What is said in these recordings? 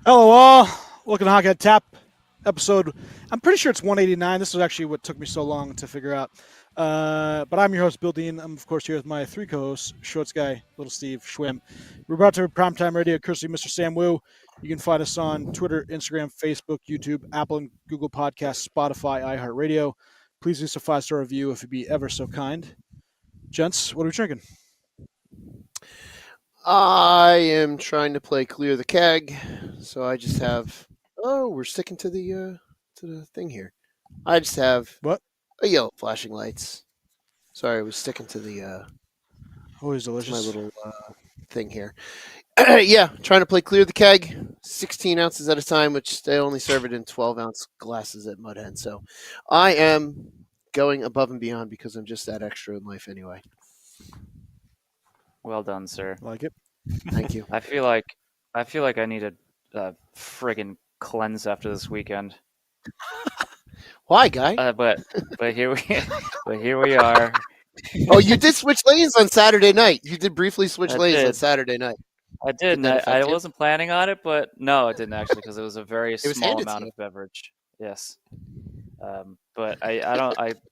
Hello all. Welcome to Hockey Tap episode. I'm pretty sure it's 189. This is actually what took me so long to figure out. But I'm your host, Bill Dean. I'm, of course, here with my three co-hosts, Shorts Guy, Little Steve, Schwim. We're brought to Primetime Radio, courtesy of Mr. Sam Wu. You can find us on Twitter, Instagram, Facebook, YouTube, Apple and Google Podcasts, Spotify, iHeartRadio. Please leave us a 5-star review if you'd be ever so kind. Gents, what are we drinking? I am trying to play Clear the Keg, so I just have. Oh, we're sticking to the thing here. I just have What? a yellow flashing lights. Sorry, I was sticking to the Always to my delicious. little thing here. Yeah, trying to play Clear the Keg, 16 ounces at a time, which they only serve it in 12-ounce glasses at Mud Hen. So I am going above and beyond because I'm just that extra in life anyway. Well done, sir. Like it. Thank you. I feel like I need a friggin' cleanse after this weekend. Why, guy? But here we are. Oh, you did switch lanes on Saturday night. You did briefly switch I lanes on did. Saturday night. I did. And that I affect you? wasn't planning on it, but no, it didn't actually because it was a very was small handed to amount you. of beverage. Yes. But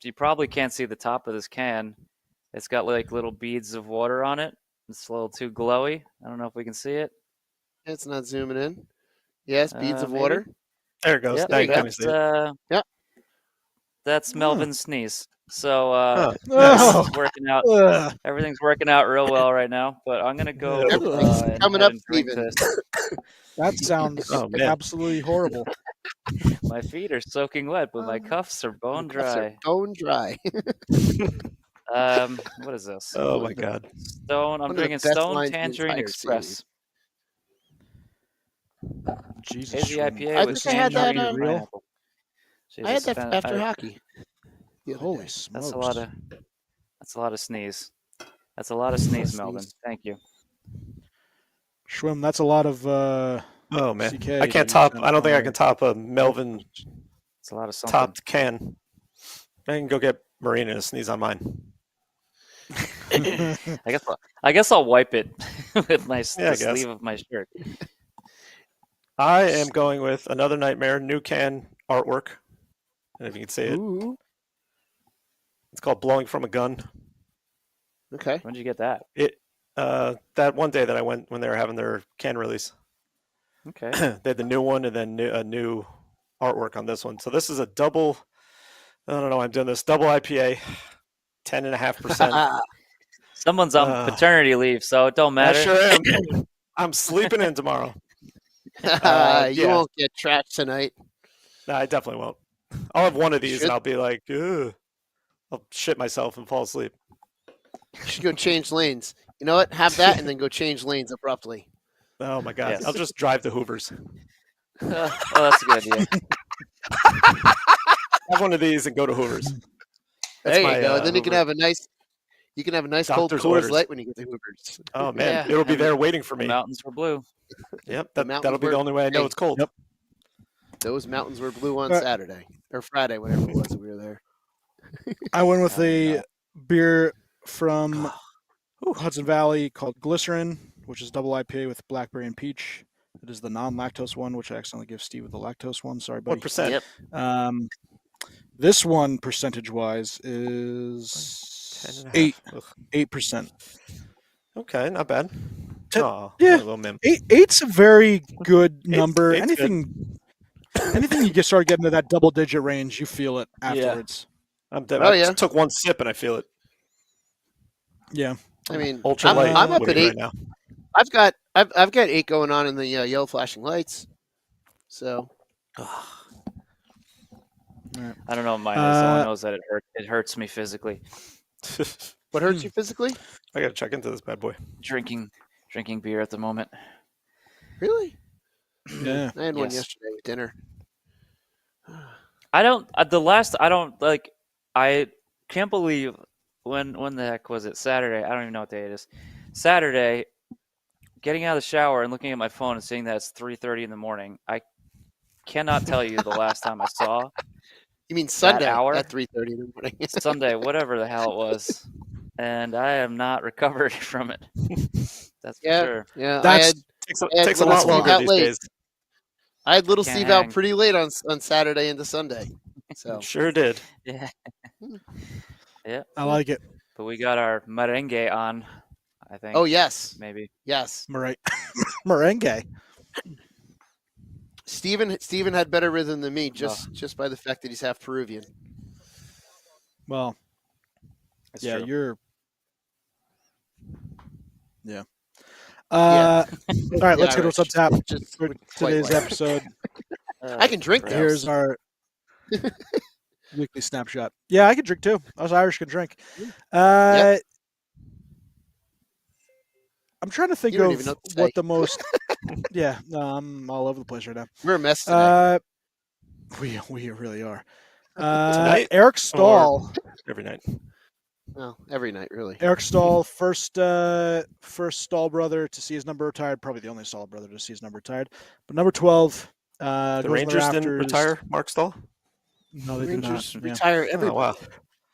you probably can't see the top of this can. It's got like little beads of water on it. It's a little too glowy. I don't know if we can see it. It's not zooming in. Yes, beads of Maybe. water. There it goes. Yep, Now you can that's, see it. Yep. That's Melvin's sneeze. So Oh. everything's working out. Ugh. Everything's working out real well right now. But I'm gonna go Everything's and coming head up and drink even. this. That sounds Oh, man. absolutely horrible. My feet are soaking wet, but my cuffs are bone Cuffs are dry. bone dry. What is this? Oh my God. Stone. I'm One of the drinking best Stone lines in the Tangerine entire Express. Jesus. Hazy Schwinn. IPA I with think I had that, tangerine and real. pineapple. I had Jesus, that man, after hockey. the other Holy day. smokes. That's a lot of sneeze. That's a lot of sneeze, Sneeze. Melvin. Thank you. Schwim, that's a lot of Oh man. CK I that can't you top. sent I don't think I my can top a Melvin It's a lot of something. topped can. I can go get Marina to sneeze on mine. I guess I'll wipe it with my Yeah, I the guess. sleeve of my shirt. I am going with Another Nightmare new can artwork. And if you can see it, Ooh. it's called Blowing from a Gun. Okay. When did you get that? It that one day that I went when they were having their can release. Okay. They had the new one and then a new artwork on this one. So this is a double. I don't know. I'm doing this double IPA, 10.5%. Someone's on paternity leave, so it don't I matter. sure am. I'm sleeping in tomorrow. You yeah. won't get trashed tonight. No, I definitely won't. I'll have one of these Should- and I'll be like, ugh. I'll shit myself and fall asleep. You should go change lanes. You know what? Have that and then go change lanes abruptly. Oh my God. Yes. I'll just drive to Hoover's. Oh, that's a good idea. Have one of these and go to Hoover's. That's There you my, go. Then you can Hoover. have a nice. You can have a nice cold Doctor's Coors orders. Light when you get to Hoover's. Oh man, Yeah, it'll be and there waiting for The me. mountains were blue. Yep, The that'll mountains be the were- only way I know Hey. it's cold. Yep. Those mountains were blue on Right. Saturday or Friday, whatever it was that we were there. I went with Oh, a no. beer from Hudson Valley called Glycerin, which is double IPA with blackberry and peach. It is the non-lactose one, which I accidentally gave Steve with the lactose one. Sorry, buddy. What percent? Yep. This one, percentage-wise, is 10.5. Ugh. 8%. Okay, not bad. Ten- Oh, yeah. a little mim. Eight's a very good number. eight's good. Anything you get start getting to that double-digit range, you feel it afterwards. I Oh, yeah. just took one sip and I feel it. Yeah. I mean, Ultra I'm, light. I'm up at looking 8. right now. I've got 8 going on in the yellow flashing lights. So I don't know what mine is. All I know is that it hurts me physically. what hurts you physically? I gotta check into this bad boy. Drinking beer at the moment. Really? Yeah. I had one Yes. yesterday with dinner. I can't believe when the heck was it? Saturday. I don't even know what day it is. Saturday, getting out of the shower and looking at my phone and seeing that it's 3:30 in the morning. I cannot tell you the last time I saw You mean Sunday hour? at 3:30 in the morning? Sunday, whatever the hell it was, and I am not recovered from it. That's for Yeah, sure. yeah. That's- Takes I had a little lot Steve longer out these late. days. I had little Can't Steve out hang. pretty late on Saturday into Sunday. So Sure did. Yeah. Yeah. I like it. But we got our merengue on, I think. oh yes, Maybe. yes. Merengue. Steven had better rhythm than me just by the fact that he's half Peruvian. Well, That's yeah, true. you're. Yeah. All right, let's Yeah, get to what's up tap Just for quite today's right. episode. I can drink Christ. now. Here's our weekly snapshot. Yeah, I can drink too. Us Irish can drink. Yep. I'm trying to think You don't even know of what to say. what the most. Yeah, no, I'm all over the place right now. We're a mess today. We really are. Tonight Eric Stahl. Every night. Well, every night, really. Eric Stahl, first Stahl brother to see his number retired. Probably the only Stahl brother to see his number retired. But number 12. The goes in Rangers didn't rafters. retire Mark Stahl? No, they Rangers did not. Yeah. retire Oh, everybody. wow.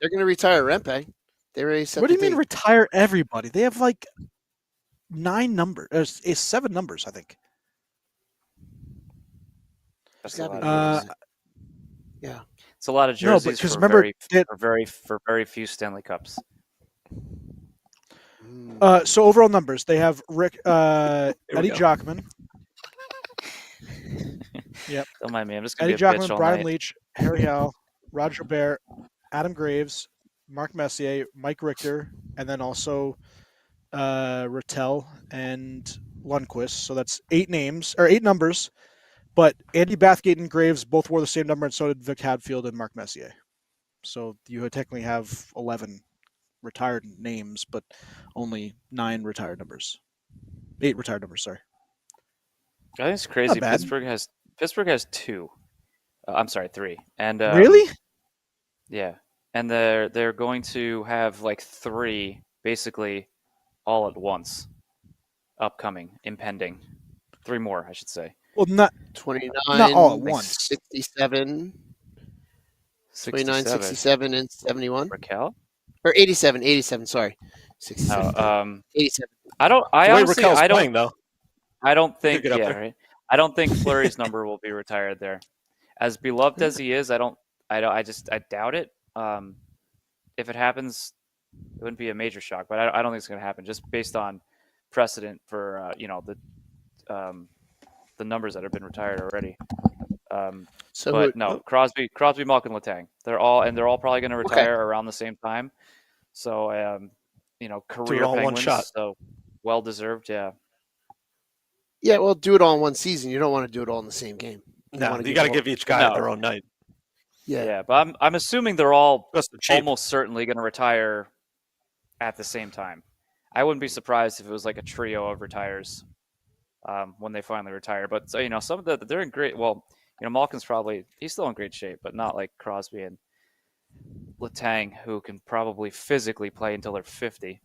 They're going to retire Rempe. They already set What do the you mean date. retire everybody? They have like 9 numbers. 7 numbers, I think. That's There's a gotta lot be of more. jerseys. It's a lot of No, but jerseys 'cause for remember very few Stanley Cups. So overall numbers, they have Rick, Here we Eddie go. Jockman, Don't mind me. I'm just gonna Eddie be a bitch Jockman, all Brian night. Leach, Harry Howell, Roger Bear, Adam Graves, Mark Messier, Mike Richter, and then also Rattel and Lundqvist. So that's 8 numbers. But Andy Bathgate and Graves both wore the same number, and so did Vic Hadfield and Mark Messier. So you technically have 11 retired names, but only 9 retired numbers. 8 retired numbers, sorry. I think it's crazy. bad. Pittsburgh has 2. I'm sorry, 3. And Really? Yeah, and they're going to have like 3 basically all at once, impending. 3 more, I should say. Well, not 29, not all at once. 67, 29, 67. 67, and 71. Raquel? Or 87, sorry. 67. No, 87. I don't. I The way honestly, Raquel's I don't. playing, though. I don't think. Pick it up Yeah, there. right. I don't think Fleury's number will be retired there. As beloved as he is, I doubt it. If it happens, it wouldn't be a major shock, but I don't think it's going to happen. Just based on precedent for the numbers that have been retired already. So But no, Crosby, Malkin, Letang. They're all probably going to retire around the same time. So career all in one Penguins. shot. So well deserved. Yeah. yeah, well, do it all in one season. You don't want to do it all in the same game. No, wanna you got to give each guy No. their own night. Yeah. But I'm assuming they're all Plus the cheap. almost certainly going to retire at the same time. I wouldn't be surprised if it was like a trio of retires when they finally retire. But some of they're in great. Well, Malkin's he's still in great shape, but not like Crosby and Letang, who can probably physically play until they're 50.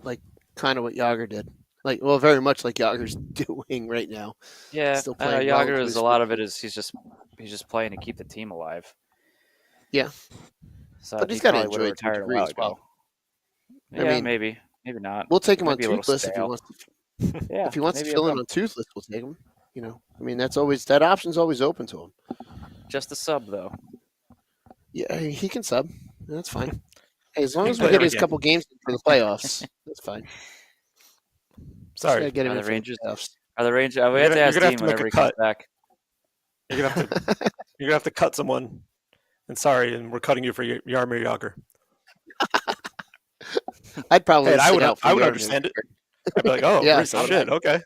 Like kind of what Yager did. Very much like Yager's doing right now. Yeah, Still playing well Yager into is his a lot of it is he's just playing to keep the team alive. Yeah. So But he he's gotta probably would've enjoy it to a retired degree while as well. ago. I Yeah, mean, maybe not. We'll take him Might on be a little toothless if he stale. wants to. Yeah, If he wants to maybe fill in come. on toothless, we'll take him. That option's always open to him. Just a sub though. Yeah, he can sub. That's fine. Hey, as long He as can we play get every his game. couple games for the playoffs, that's fine. Just Sorry. gotta get him Are in the for the Rangers- playoffs. Are the Rangers? We You're have to gonna- ask you're gonna have Dean to make a whenever he comes cut. back. You're gonna have to cut someone. And sorry, and we're cutting you for Yarmir Yager. I'd probably Hey, I sit would out for I would Yarmir. understand it. I'd be like, oh, Yeah, great, so would shit, I. okay.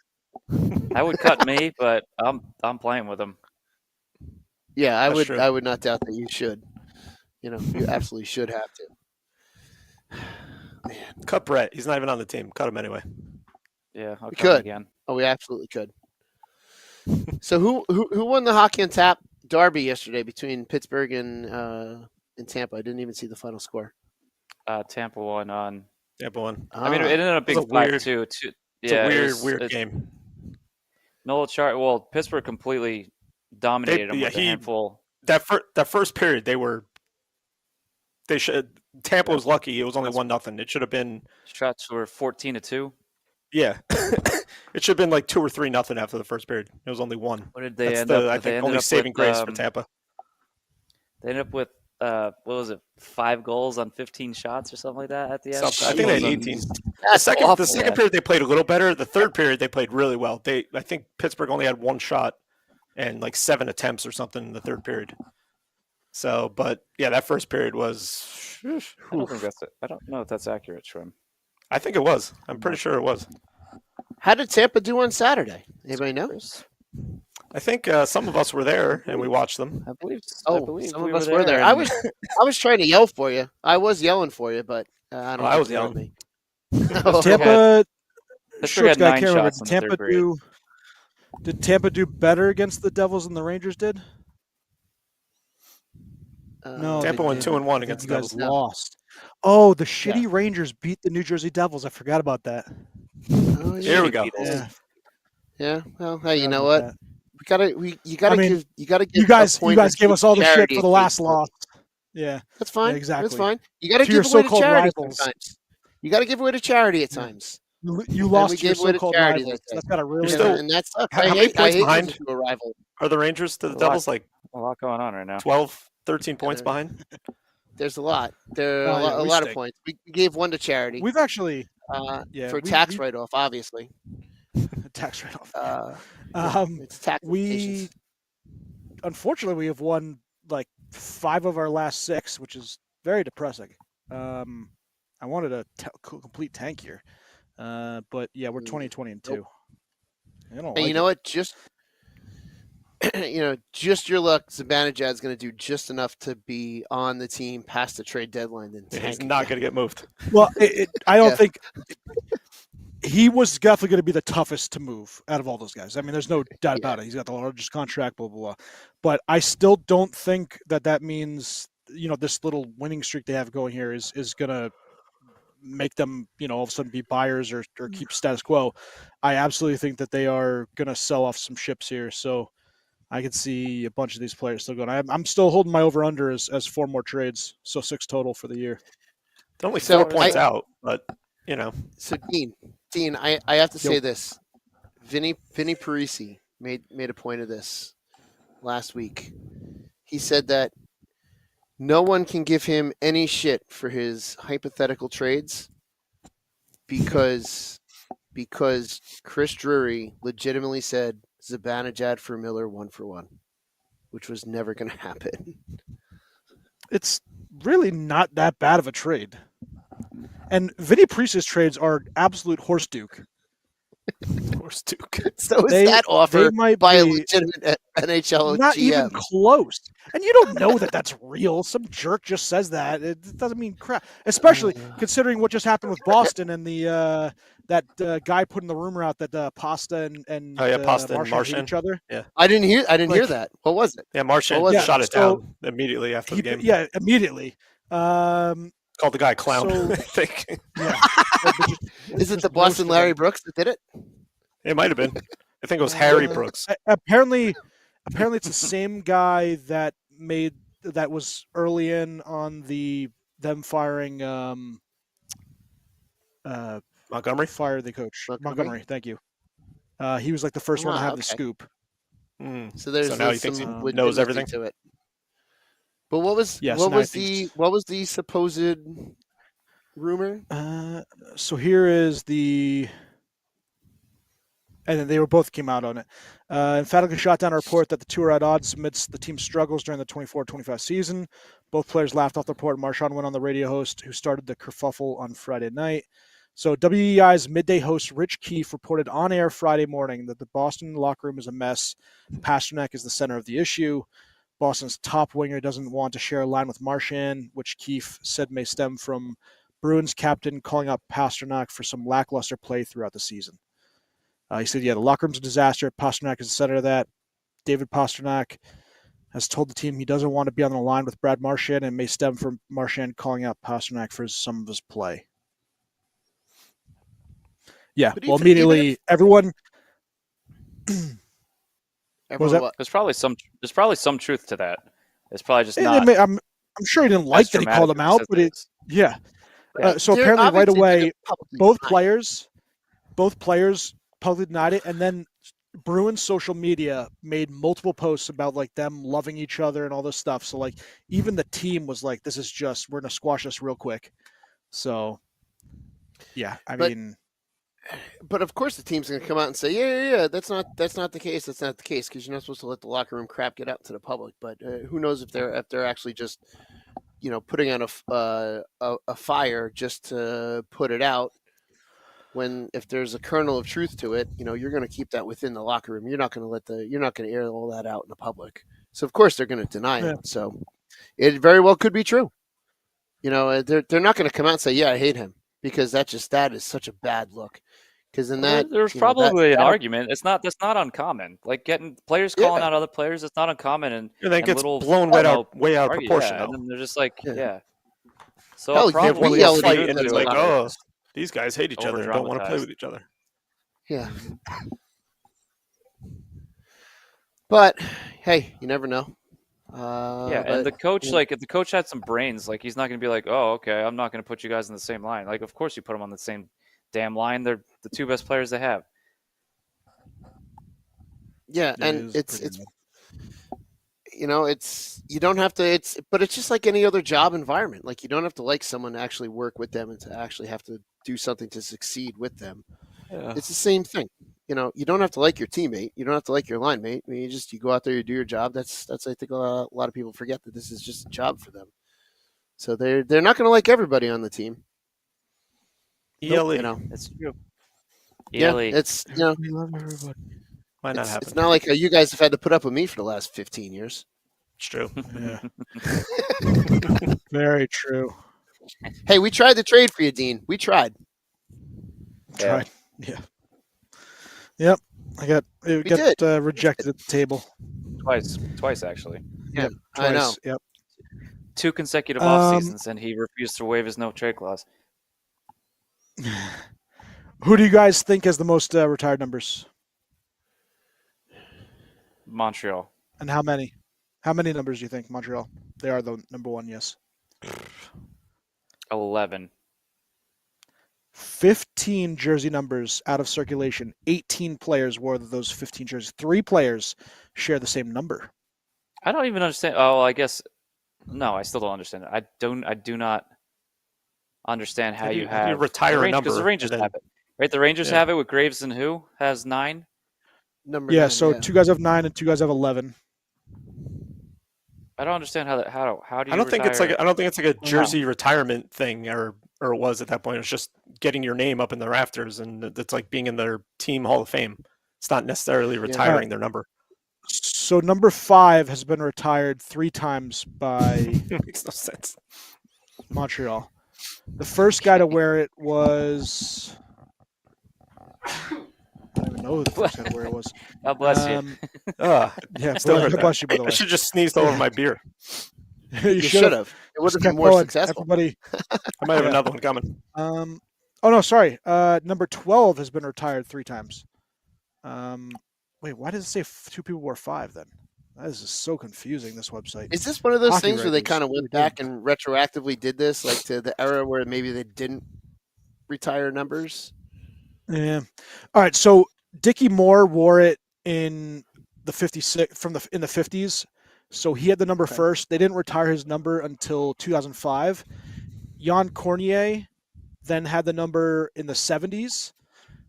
I would cut me, but I'm playing with him. Yeah, That's I true. would not doubt that you should. You absolutely should have to. Man. Cut Brett. He's not even on the team. Cut him anyway. Yeah, I'll We cut him could. again. Oh, we absolutely could. So who won the Hockey on Tap derby yesterday between Pittsburgh and Tampa? I didn't even see the final score. Tampa won on. Tampa won. I mean, it Ah. ended up It was being a weird- 5-2. It's Yeah, a weird game. No chart. Well, Pittsburgh completely dominated them with a handful. That first period, they should. Tampa was lucky. It was only 1-0. It should have been. Shots were 14-2. Yeah. It should have been like 2 or 3-0 after the first period. It was only 1. What did they That's end the, up? I They think ended only up saving with, grace for Tampa. They ended up with what was it? 5 goals on 15 shots or something like that at the end. Something. I think they had 18. That's The awful. second period they played a little better. The third period they played really well. I think Pittsburgh only had 1 shot and like 7 attempts or something in the third period. So, but yeah, that first period was. I don't think that's it. I don't know if that's accurate, Shrim. I think it was. I'm pretty sure it was. How did Tampa do on Saturday? Anybody know? I think some of us were there and we watched them. I believe. Some of us were there. I was trying to yell for you. I was yelling for you, but I don't. I was think you heard yelling. me. Tampa. Pittsburgh had Shorts guy, 9 can't remember. shots in the third period. Did Tampa do better against the Devils than the Rangers did? No, Tampa they went didn't. 2-1 I against think you the guys Devils. lost. Oh, the shitty Rangers beat the New Jersey Devils. I forgot about that. Oh, yeah. Here we go. Yeah, Yeah. Well, hey, you forgot know about what? that. You gotta give. You guys a point or gave two us all the shit charity for the at last least. loss. Yeah, That's fine. Yeah, exactly. That's fine. You gotta To your give away to so-called charity rivals. sometimes. You gotta give away to charity at times. you lost we to your gave away to so-called charity rivals. that day. That's got to really You're still- hurt. And that sucks. How I many hate points losing behind? to a rival. Are the Rangers to the A lot. Devils like A lot going on right now. 12, 13 points Yeah. behind? There's a lot. There are Oh, yeah, a we lot of stink. points. We gave one to charity We've actually for tax write-off, obviously. tax write-off. It's tax We unfortunately we have won like 5 of our last 6, which is very depressing. I wanted a complete tank here, but yeah, we're 20-20-2. And you know what? Just just your luck. Zibanejad's going to do just enough to be on the team past the trade deadline. Then He's not going to get moved. Well, I don't Yeah. think he was definitely going to be the toughest to move out of all those guys. I mean, there's no doubt about it. He's got the largest contract, blah, blah, blah. But I still don't think that means, this little winning streak they have going here is going to make them, all of a sudden be buyers or keep status quo. I absolutely think that they are going to sell off some ships here. So I can see a bunch of these players still going. I'm still holding my over-under as 4 more trades, so 6 total for the year. They're only So 4 points out, but, So Dean, I have to say this. Vinny Parisi made a point of this last week. He said that no one can give him any shit for his hypothetical trades because Chris Drury legitimately said Zibanejad for Miller 1-for-1, which was never going to happen. It's really not that bad of a trade. And Vinny Parisi's trades are absolute horse duke. Horse Duke. So is that offered might by a be legitimate NHL not GM? even close. And you don't know that that's real. Some jerk just says that. It doesn't mean crap. Especially considering what just happened with Boston and the that guy putting the rumor out that Pasta and Pasta and Marchand hate Marchand. each other. Yeah. I didn't hear that. What was it? Yeah, Marchand What was shot it? it down immediately after the game. Yeah, immediately. Called the guy a clown, So- I think. Yeah. Is it the Boston Larry Brooks that did it? It might have been. I think it was Harry Brooks. Apparently it's the same guy that was early in on them firing Montgomery? fire the coach. Montgomery? Montgomery, thank you. He was like the first one to have the Okay. scoop. So there's So now he some thinks he legitimacy knows everything? to it. But what was Yes, now he thinks- the supposed rumor? So here is and then they both came out on it. Emphatically shot down a report that the two are at odds amidst the team's struggles during the 24-25 season. Both players laughed off the report. Marchand went on the radio host who started the kerfuffle on Friday night. So WEI's midday host Rich Keefe reported on air Friday morning that the Boston locker room is a mess. Pasternak is the center of the issue. Boston's top winger doesn't want to share a line with Marchand, which Keefe said may stem from Bruins captain calling out Pasternak for some lackluster play throughout the season. He said, the locker room's a disaster. Pasternak is the center of that. David Pasternak has told the team he doesn't want to be on the line with Brad Marchand and may stem from Marchand calling out Pasternak for some of his play. Yeah, But well, even immediately everyone... Everyone that? what? There's probably some truth to that. It's probably just And not. I'm sure he didn't like as that he called dramatic him as out, but it it, is. yeah. Yeah. So They're apparently right obviously away, gonna publicly both deny it. players publicly denied it, and then Bruins social media made multiple posts about like them loving each other and all this stuff. So like even the team was like, "This is just we're gonna squash this real quick." So yeah, I But- mean, But of course, the team's going to come out and say, "Yeah, that's not the case. That's not the case," because you're not supposed to let the locker room crap get out to the public. But who knows if they're actually just, putting on a fire just to put it out. When if there's a kernel of truth to it, you're going to keep that within the locker room. You're not going to air all that out in the public. So of course they're going to deny Yeah. it. So it very well could be true. They're not going to come out and say, "Yeah, I hate him," because that is such a bad look. Because in that, There's probably an argument. That's not uncommon. Like getting players calling out other players, it's not uncommon. And that and gets little, blown way out of proportion. Yeah, and then they're just like, Yeah. So Hell, I'll you have probably one They'll yell fight at and each it's other. like, oh, these guys hate each other and don't want to play Over-dramatized. with each other. Yeah. But hey, you never know. and the coach, like, if the coach had some brains, like, he's not going to be like, oh, okay, I'm not going to put you guys in the same line. Like, of course you put them on the same damn line. They're the two best players they have. Yeah, Yeah, and it is it's pretty you don't have to. But it's just like any other job environment. Like you don't have to like someone to actually work with them and to actually have to do something to succeed with them. Yeah. It's the same thing. You don't have to like your teammate. You don't have to like your line mate. I mean, you go out there, you do your job. That's I think a lot of people forget that this is just a job for them. So they're not going to like everybody on the team. ELE. It's true. Yeah, ELE. it's we love everybody. Might not it's happen. not like you guys have had to put up with me for the last 15 years. It's true. Yeah, very true. Hey, we tried to trade for you, Dean. We tried. Tried. Yeah. Yep. It We got did. rejected at the table. Twice actually. Yeah, Yep, I know. twice. Yep. 2 consecutive off Um, seasons, and he refused to waive his no trade clause. Who do you guys think has the most retired numbers, Montreal. and how many? How many numbers do you think Montreal? They are the number one. Yes. 11. 15 jersey numbers out of circulation. 18 players wore those 15 jerseys. 3 players share the same number. I don't even understand. Oh, I guess no. I still don't understand it. I do not understand how you have retire a number because the Rangers and then- have it, right? The Rangers Yeah. have it with Graves, and who has 9? Number Yeah. 9, So 2 guys have 9 and 2 guys have 11. I don't understand how do you? I don't think it's like a Wow. jersey retirement thing, or it was at that point. It was just getting your name up in the rafters, and it's like being in their team Hall of Fame. It's not necessarily retiring their number. So number 5 has been retired 3 times by It makes no sense. Montreal. The first guy to wear it was. I don't even know who the first guy to wear it was. God bless you. Yeah, Still God heard that. bless you, by the I way. should just sneezed all over my beer. You should have. It would have Just been kept more going. successful. Everybody. I might have Yeah. another one coming. Oh no, sorry. Number 12 has been retired 3 times. Wait, why does it say 2 people wore 5 then? That is just so confusing. This website. Is this one of those Hockey things where they writers, kind of really went back and retroactively did this, like to the era where maybe they didn't retire numbers? Yeah. All right. So Dickie Moore wore it in the 56 in the 50s. So he had the number first. They didn't retire his number until 2005. Jan Cornier then had the number in the 70s,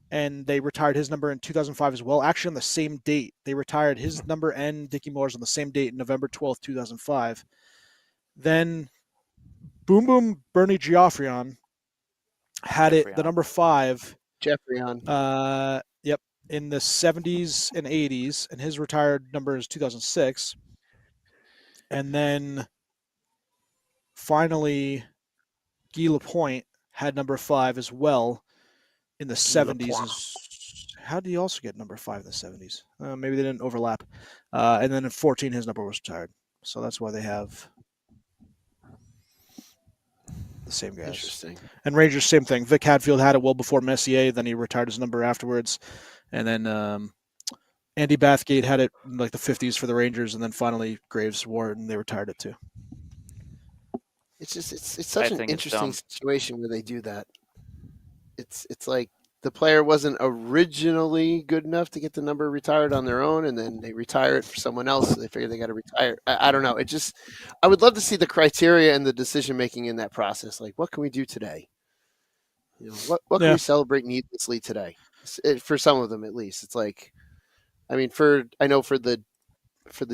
and they retired his number in 2005 as well. Actually, on the same date, they retired his number and Dickie Moore's on the same date, November 12th, 2005. Then Boom Boom Bernie Geoffrion had it the number 5. Jeffrey on. Yep, in the 70s and 80s, and his retired number is 2006. And then finally, Guy Lapointe had number 5 as well in the 70s. How did he also get number 5 in the 70s? Maybe they didn't overlap. And then in 14, his number was retired. So that's why they have the same guys. Interesting. And Rangers, same thing. Vic Hadfield had it well before Messier. Then he retired his number afterwards. And then Andy Bathgate had it in like the 50s for the Rangers. And then finally Graves wore it and they retired it too. It's just it's such I an think it's interesting dumb. situation where they do that. It's like the player wasn't originally good enough to get the number retired on their own, and then they retire it for someone else. So they figure they got to retire. I don't know. I would love to see the criteria and the decision making in that process. Like, what can we do today? What can Yeah. we celebrate needlessly today? For some of them, at least, it's like, I mean, I know for the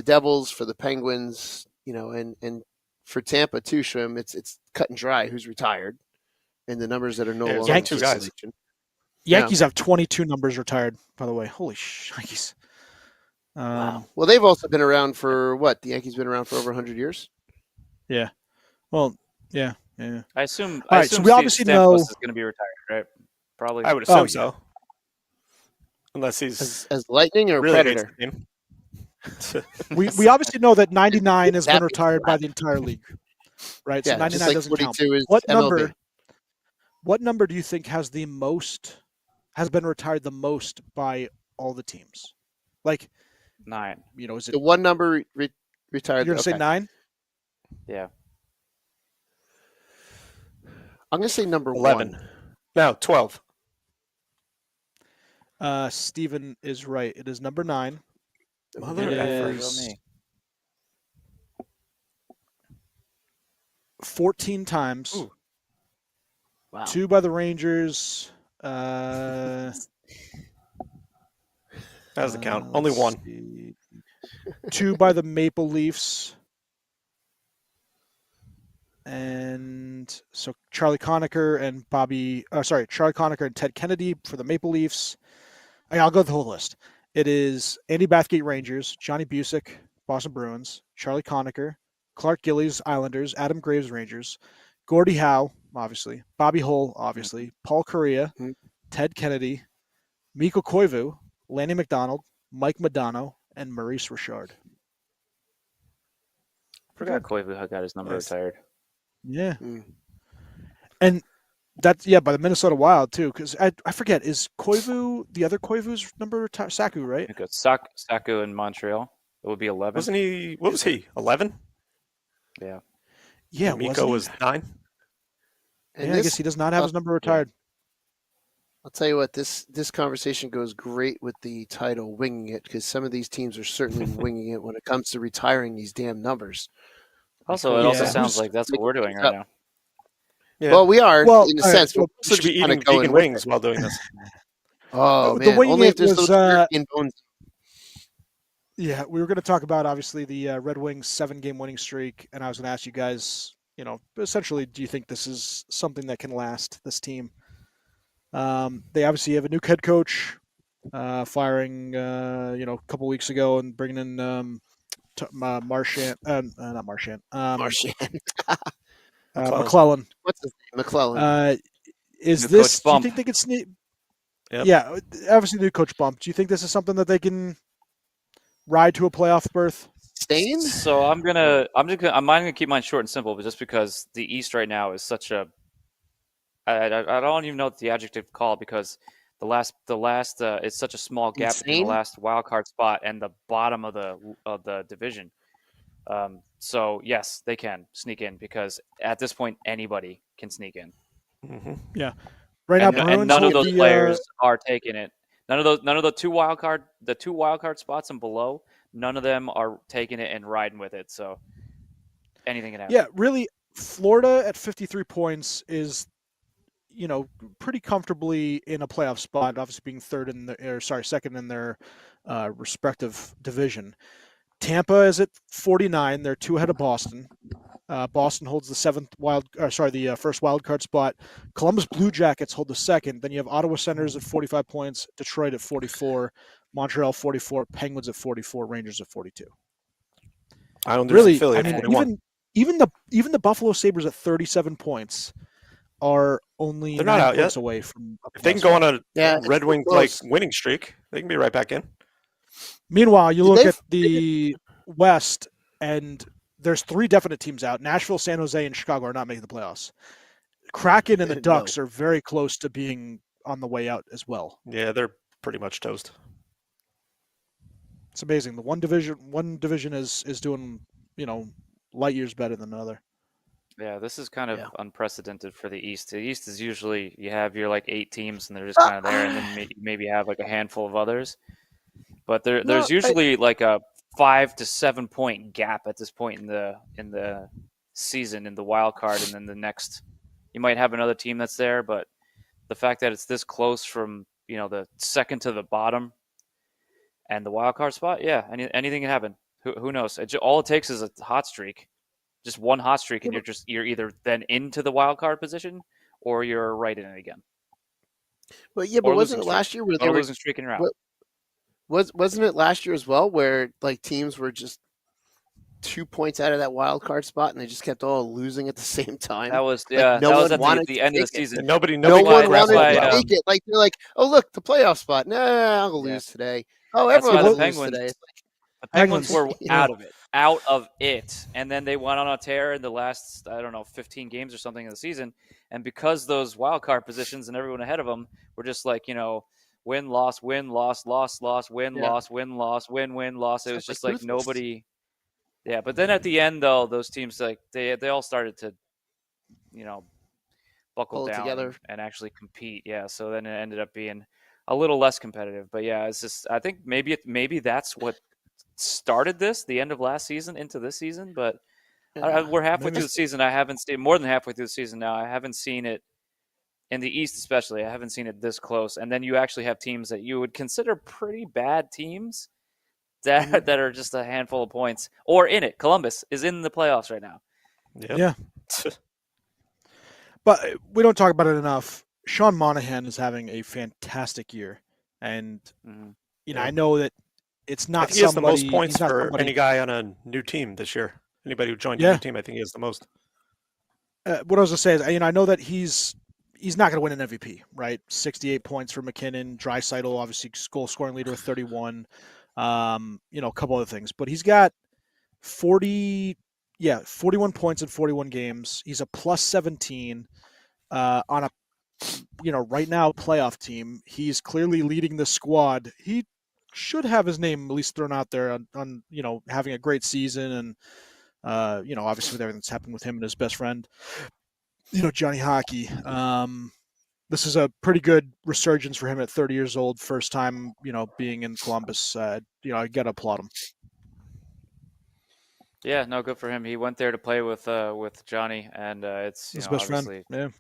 Devils, for the Penguins, and for Tampa too, Shrim, it's cut and dry who's retired, and the numbers that are no Yeah, longer Yankees. in circulation. Yankees have 22 numbers retired, by the way. Holy shnikes. Wow. Well, they've also been around for what? The Yankees been around for over 100 years. Yeah. Well, yeah. Yeah. I assume. All I right, assume so we obviously Stamkos know- is going to be retired, right? Probably. I would assume Oh, yeah. so. Unless he's As Lightning or really hates Predator. the game. We obviously know that 99 has been That retired by crap. the entire league, right? Yeah, So 99 just like doesn't count. 42 is What MLB. number do you think has been retired the most by all the teams? Like, 9. is it? The one number You're retired. going to say 9? Yeah. I'm going to say number 11. 1. No, 12. Steven is right. It is number 9. Mother It effers. is 14 times. Ooh. Wow. 2 by the Rangers. Uh, That doesn't count. let's Only one. see. 2 by the Maple Leafs. And so Charlie Conacher and Charlie Conacher and Ted Kennedy for the Maple Leafs. I'll go through the whole list. It is Andy Bathgate Rangers, Johnny Busick, Boston Bruins, Charlie Conacher, Clark Gillies Islanders, Adam Graves Rangers, Gordie Howe, obviously, Bobby Hull, obviously, Paul Correa, Mhm. Ted Kennedy, Mikko Koivu, Lanny McDonald, Mike Modano, and Maurice Richard. Forgot Koivu got his number Nice. retired. Yeah. Mm. And that's, by the Minnesota Wild, too, because I forget, is Koivu, the other Koivu's number retired? Saku, right? I think it's Saku in Montreal. It would be 11. Wasn't he? What was he? 11? Yeah. Yeah, Miko was 9. And Yeah, I this, guess he does not have his number retired. I'll tell you what, this conversation goes great with the title "Winging It" because some of these teams are certainly winging it when it comes to retiring these damn numbers. Also, it also Yeah. sounds like that's what we're doing right now. Yeah. Well, we are Well, in a all right, sense. so But we should be kinda eating going vegan with wings it. while doing this. Oh The man, Winging only if It there's was, those jerky and bones. Yeah, we were going to talk about, obviously, the Red Wings 7-game winning streak, and I was going to ask you guys, essentially, do you think this is something that can last, this team? They obviously have a new head coach, firing, a couple weeks ago and bringing in Marchand, not Marchand, Marchand. McClellan. What's his name? McClellan. Is New this, coach do you bump. think they could sneak? Yep. Yeah, obviously, new coach bump. Do you think this is something that they can ride to a playoff berth? Stain? So I'm gonna keep mine short and simple, but just because the East right now is such a, I don't even know what the adjective called because the last it's such a small gap between Insane? the last wild card spot and the bottom of the division. So yes, they can sneak in because at this point anybody can sneak in. Hmm. Right now, And Bruins none of hold those the, players are taking it. None of the two wild card spots and below, none of them are taking it and riding with it. So anything can happen. Yeah, really, Florida at 53 points is, pretty comfortably in a playoff spot, obviously being second in their respective division. Tampa is at 49. They're 2 ahead of Boston. Boston holds the first wild card spot. Columbus Blue Jackets hold the second. Then you have Ottawa Senators at 45 points, Detroit at 44, Montreal 44, Penguins at 44, Rangers at 42. Islanders Really, and Philly I at mean, 41. even the Buffalo Sabres at 37 points are only They're not 9 out points yet. away from a If they can playoff go spot. on a Yeah, Red it's Wing close. winning streak, they can be right back in. Meanwhile, you Did look they- at the West, and there's 3 definite teams out. Nashville, San Jose, and Chicago are not making the playoffs. Kraken and the No. Ducks are very close to being on the way out as well. Yeah, they're pretty much toast. It's amazing. The one division is doing, light years better than another. Yeah, this is kind of Yeah. unprecedented for the East. The East is usually you have your like 8 teams and they're just kind of there, and then maybe have like a handful of others. But there's usually like a 5 to 7 point gap at this point in the season in the wild card, and then the next you might have another team that's there. But the fact that it's this close from the second to the bottom and the wild card spot, yeah, anything can happen. Who knows? All it takes is a hot streak. Just one hot streak, and you're either then into the wild card position or you're right in it again. But yeah, but wasn't it last year where they were losing streak and you're out? Wasn't it last year as well where like teams were just 2 points out of that wild card spot and they just kept all losing at the same time? That was no that was one at wanted the end of the take it. season. And nobody No one grabbed wanted that. to take it. Like they're like, oh look, the playoff spot. Nah, I'll lose today. Oh, That's everyone why will the lose Penguins- today. The Penguins were Yeah. out of it, and then they went on a tear in the last 15 games or something of the season, and because those wild card positions and everyone ahead of them were just like win loss win loss loss loss win Yeah. loss win loss win win loss. It was Sounds just like like ruthless. nobody. Yeah, but then at the end though, those teams like they all started to buckle Pull it down together. and actually compete. Yeah, so then it ended up being a little less competitive. But yeah, it's just I think maybe that's what started the end of last season into this season. But we're halfway through the season. I haven't seen more than halfway through the season now. I haven't seen it in the East, especially. I haven't seen it this close. And then you actually have teams that you would consider pretty bad teams that are just a handful of points or in it. Columbus is in the playoffs right now. Yep. Yeah. But we don't talk about it enough. Sean Monahan is having a fantastic year, and I know that it's not. I think he has the most somebody- points he's not for somebody- any guy on a new team this year. Anybody who joined a new team, I think he has the most. What I was going to say is, I know that he's not going to win an MVP, right? 68 points for McKinnon, Draisaitl, obviously goal scoring leader with 31. A couple other things, but he's got 41 points in 41 games. He's a plus 17 on a right now playoff team. He's clearly leading the squad. He should have his name at least thrown out there on having a great season, and obviously with everything that's happened with him and his best friend, Johnny Hockey. This is a pretty good resurgence for him at 30 years old, first time being in Columbus. I gotta applaud him. Yeah, no, good for him. He went there to play with Johnny, and it's His best obviously friend. Yeah.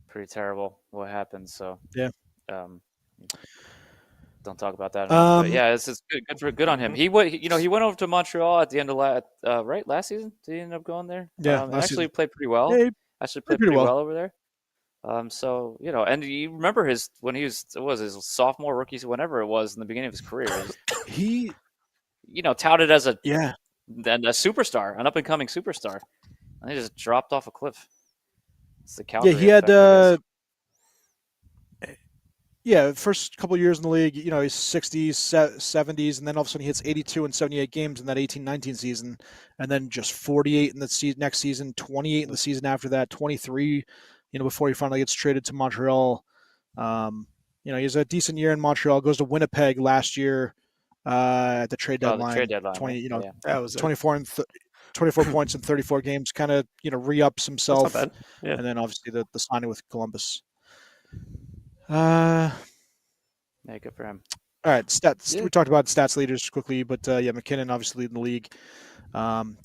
pretty terrible what happened. So Yeah. Don't talk about that enough. But yeah, it's good on him. He went over to Montreal at the end of last season. Did he end up going there? Yeah, and last actually season. played pretty well. Yeah, he Actually played pretty well over there. So and you remember when he was his sophomore, rookie, whenever it was in the beginning of his career. He touted as a yeah. superstar, an up and coming superstar, and he just dropped off a cliff. It's the Yeah, Calgary he had effect, first couple of years in the league, he's 60s, 70s, and then all of a sudden he hits 82 and 78 games in that 18-19 season, and then just 48 in the next season, 28 in the season after that, 23, before he finally gets traded to Montreal. He has a decent year in Montreal, goes to Winnipeg last year at the trade deadline. The trade deadline. 20, yeah. That was 24 24 points in 34 games, kind of, re-ups himself. That's not bad. Yeah. And then obviously the signing with Columbus. Yeah, good for him. All right, stats. Yeah. We talked about stats leaders quickly, but McKinnon obviously leading the league.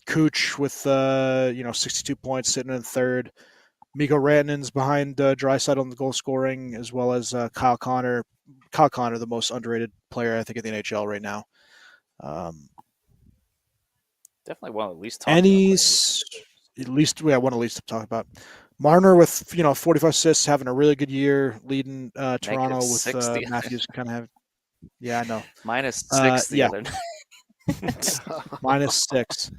Cooch with 62 points, sitting in third. Mikko Rantanen's behind Draisaitl in the goal scoring, as well as Kyle Connor. Kyle Connor, the most underrated player I think in the NHL right now. Definitely one of the least. One at least to talk about. Marner with 45 assists, having a really good year, leading Toronto with 60. Matthews kind of have. Yeah, I know. Minus 6 the yeah. other night. Minus 6.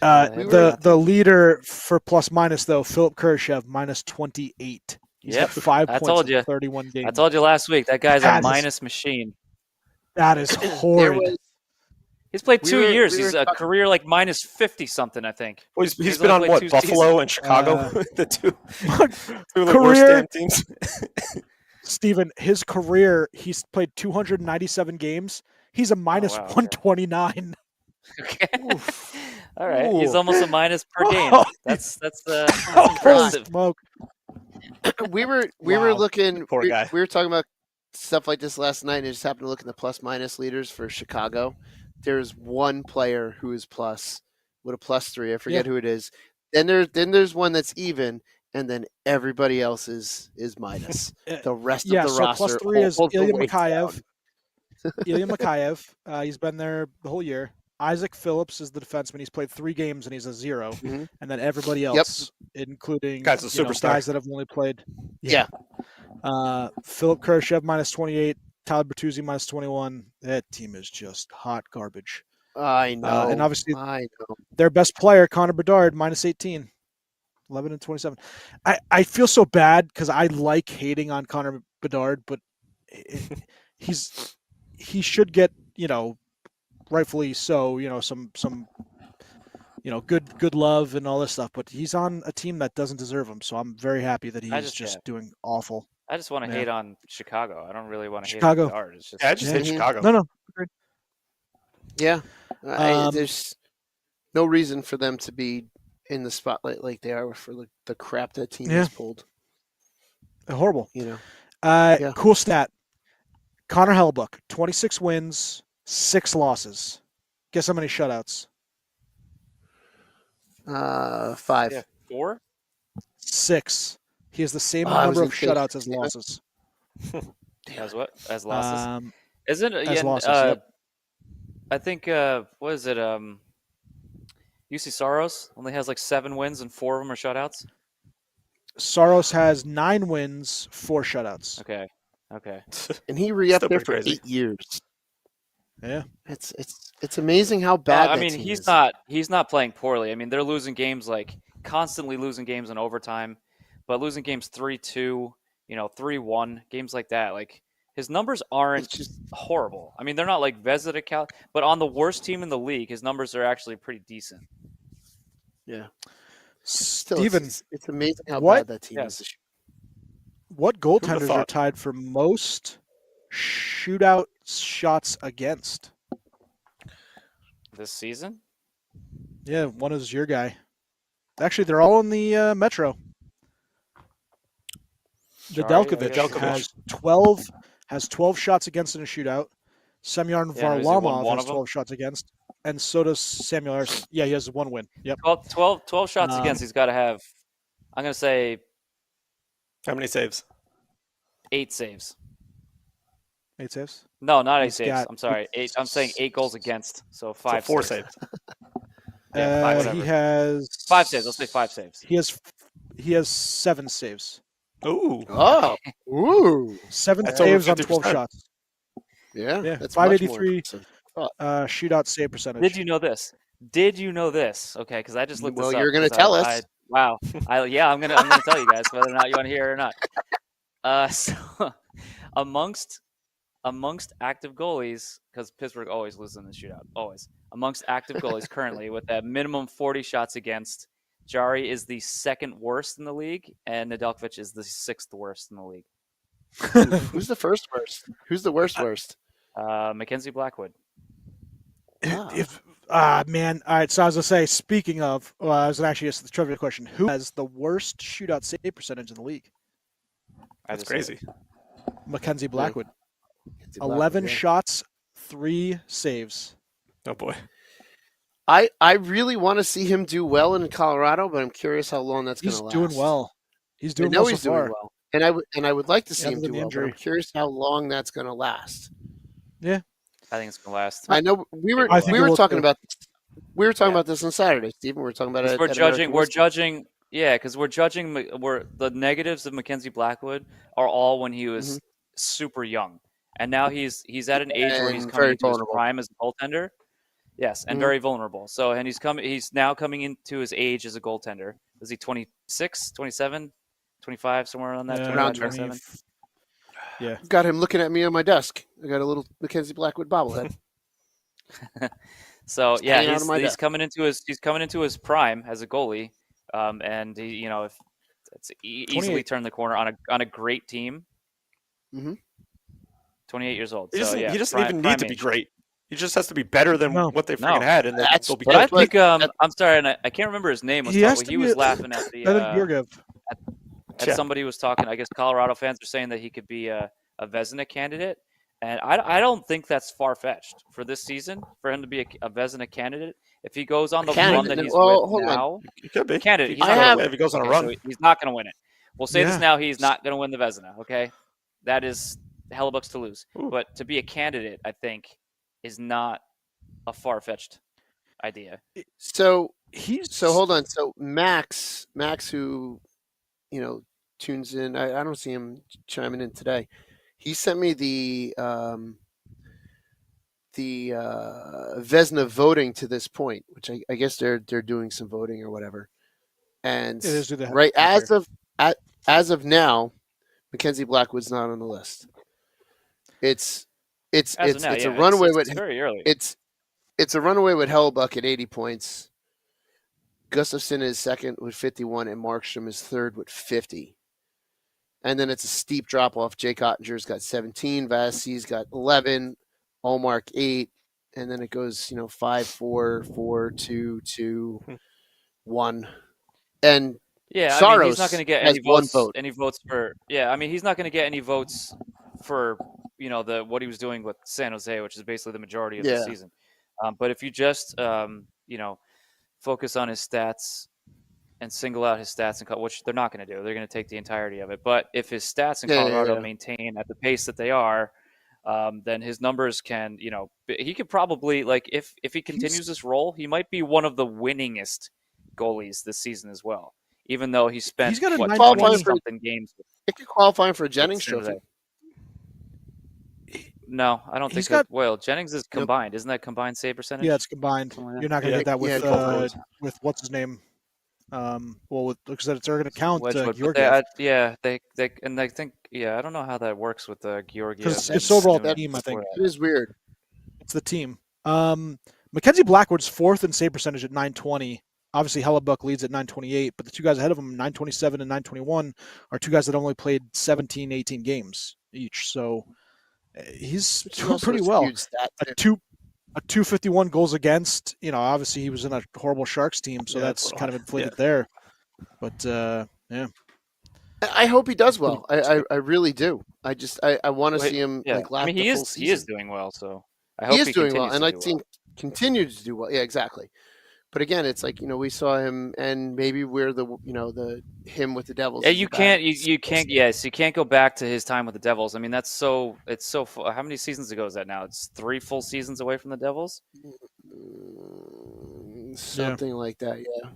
We were- The leader for plus minus though, Philip Kurashev, minus 28. He's Yep, got 5 I points told in you. 31 games. I told you last week that guy's That a is- minus machine. That is horrid. He's played We 2 were- years. we He's were a talk- career like minus 50 something, I think. Well, he's He's been only on played 2 Buffalo and Chicago, the two like, worst Career- damn teams. Steven, his career, he's played 297 games. He's a minus wow, okay. 129. Okay. All right, he's Ooh. almost a minus per game. Oh. That's Holy impressive. smoke! we were Wow. looking. Poor we, guy. we were talking about stuff like this last night, and I just happened to look at the plus minus leaders for Chicago. There's one player who is plus with a +3. I forget who it is. Then there's one that's even, and then everybody else is minus. The rest of the so roster +3 is all the Ilya way Mikheyev. down. Ilya Mikheyev. He's been there the whole year. Isaac Phillips is the defenseman. He's played 3 games and he's a 0. Mhm. And then everybody else, including Guy's a superstar. guys that have only played. Yeah. Philip Kurashev -28. Tyler Bertuzzi -21. That team is just hot garbage. I know. And obviously I know. their best player, Connor Bedard, -18. 11 and 27. I feel so bad because I like hating on Connor Bedard, but he should get, rightfully so, some good love and all this stuff, but he's on a team that doesn't deserve him, so I'm very happy that he's just doing awful. I just want to Yeah. hate on Chicago. I don't really want to hate Chicago. on Bedard. It's just Yeah, I just hate Mhm. Chicago. No. Yeah. Um, There's no reason for them to be in the spotlight like they are for the crap that team has pulled. Horrible. Yeah. Cool stat. Connor Hellebuyck, 26 wins, 6 losses. Guess how many shutouts? 5. yeah, 4. 6. He has the same I number was of gonna say shutouts as losses. As what? As losses? Um, Isn't it? as Yeah, losses, yep. I think what is it? UC Soros only has like 7 wins and 4 of them are shutouts. Saros has 9 wins, 4 shutouts. Okay. And he re-upped Still there pretty for crazy. 8 years. Yeah. It's amazing how bad I that mean, team he's is. not playing poorly. I mean, they're losing games constantly losing games in overtime, but losing games 3-2, 3-1, games like that. Like his numbers aren't It's just horrible. I mean, they're not like Vezina but on the worst team in the league, his numbers are actually pretty decent. yeah. Still, Steven, it's amazing how what- bad that team Yes. is. what goaltenders are thought? tied for most shootout shots against? This season? Yeah, one is your guy. Actually, they're all in the Metro. Nedeljkovic Nedeljkovic. has 12 shots against in a shootout. Semyon Yeah, has he won Varlamov one has of them? 12 shots against, and so does Samuel Ersson. Yeah, he has 1 win. Yep. 12 shots Um, against. He's got to have, I'm going to say, How many saves? 8 saves. 8 saves. No, not 8 He's saves. got- I'm sorry. 8. I'm saying 8 goals against. So 5 So 4 saves. saves. Yeah, 5, whatever. He has 5 saves. Let's say 5 saves. He has 7 saves. Ooh. Oh, ooh, 7 That's over saves on 12 50%. shots. yeah, Yeah, that's much more 583. impressive. Shootout save percentage. Did you know this? Okay, because I just looked this Well, up. you're gonna 'cause tell I- us. Wow. I'm gonna tell you guys whether or not you want to hear it or not. So amongst active goalies, because Pittsburgh always loses in the shootout, always. Amongst active goalies currently with that minimum 40 shots against, Jari is the 2nd worst in the league, and Nedeljkovic is the 6th worst in the league. Who's the first worst? Who's the worst? Mackenzie Blackwood. Man. All right. So I was gonna say, speaking of, I was gonna actually ask the trivia question: who has the worst shootout save percentage in the league? That's crazy. Mackenzie Blackwood. It's 11 yeah. shots, 3 saves. Oh boy. I really want to see him do well in Colorado, but I'm curious how long that's going He's to last. doing well. He's I doing know well he's so far. doing well, and I would like to see Other him than do the well, but I'm injury. curious how long that's going to last. I think it's gonna last. I know we were I think we it were will talking too. about Yeah. this on Saturday, Stephen. We were talking about it. We're judging. Yeah, because we're judging. The negatives of Mackenzie Blackwood are all when he was super young, and now he's at an age where he's And coming very into his vulnerable. prime as a goaltender. Yes, and Mhm. very vulnerable. So, and he's now coming into his age as a goaltender. Is he 26, 27, 25, somewhere around that? Yeah, 25, 20. 27? Yeah. Got him looking at me on my desk. I got a little Mackenzie Blackwood bobblehead. So Just yeah, hanging out on my he's desk. coming into his prime as a goalie, and he, if it's easily 28. turn the corner on a great team. Mhm. 28 years old. He So doesn't, yeah, he doesn't prime- even prime need to be age. great. He just has to be better than No. what they No. freaking had, and That's- they'll be But I good. what- think I'm sorry, and I can't remember his name. Was He has talking, to he be was a- laughing at the Better than Georgiev. at somebody was talking. I guess Colorado fans are saying that he could be a Vezina candidate, and I don't think that's far fetched for this season for him to be a Vezina candidate. If he goes on the Candidate. run that he's Well, with hold on. now, He could be. candidate. He's I not have- gonna win. if he goes on a Okay, run. so he's not going to win it. We'll say this Yeah. now. He's not going to win the Vezina. Okay, that is Hellebuck's to lose. Ooh. But to be a candidate, I think, is not a far fetched idea. So He's hold on. So Max, who tunes in. I don't see him chiming in today. He sent me the Vesna voting to this point, which I guess they're doing some voting or whatever. And It is due to right health as of now, Mackenzie Blackwood's not on the list. It's As of it's now, it's yeah, a runaway it's with very early. it's a runaway with Hellebuck at 80 points. Gustafson is second with 51, and Markstrom is third with 50. And then it's a steep drop off. Jake Ottinger's got 17, Vasi's got 11, Allmark 8, and then it goes 5, 4, 4, 2, 2, 1, and Yeah, I mean, Saros he's not going to get has any one votes. vote. Any votes for? Yeah, I mean, he's not going to get any votes for the what he was doing with San Jose, which is basically the majority of the Yeah. season. But if you just focus on his stats and single out his stats and which they're not going to do, they're going to take the entirety of it. But if his stats in Yeah, yeah, Colorado yeah. maintain at the pace that they are, then his numbers can he could probably if he continues this role, he might be one of the winningest goalies this season as well. Even though he spent He's got a what, 920 20-something games. it could qualify for a Jennings San Jose. Trophy. No, I don't He's think. got- Well, Jennings is combined. Isn't that combined save percentage? Yeah, it's combined. Something like that. You're not going to Yeah, get that with yeah, both goals. with what's his name. Because they're going to count Wedgwood, but Georgiev they and I think I don't know how that works with Georgiev. because and it's overall doing team. I think before It is weird. it's the team. Mackenzie Blackwood's fourth in save percentage at 920. Obviously, Hellebuck leads at 928, but the two guys ahead of him, 927 and 921, are two guys that only played 17, 18 games each. So he's Which is doing also pretty a well. huge stat, A too. 251 goals against. Obviously he was in a horrible Sharks team, so Yeah, that's that's a kind of lot. inflated there. But yeah, I hope he does well. I really do. I want to Well, see him Yeah, last I mean the he full is he is season. doing well. So I hope He is doing well, continues and to I'd do see him well. continue to do well. Yeah, exactly. But again, it's like we saw him, and maybe we're the him with the Devils. Yeah, is you a bad can't. You sample can't. set. Yes, you can't go back to his time with the Devils. I mean, it's so. How many seasons ago is that now? It's 3 full seasons away from the Devils. Something like that. Yeah.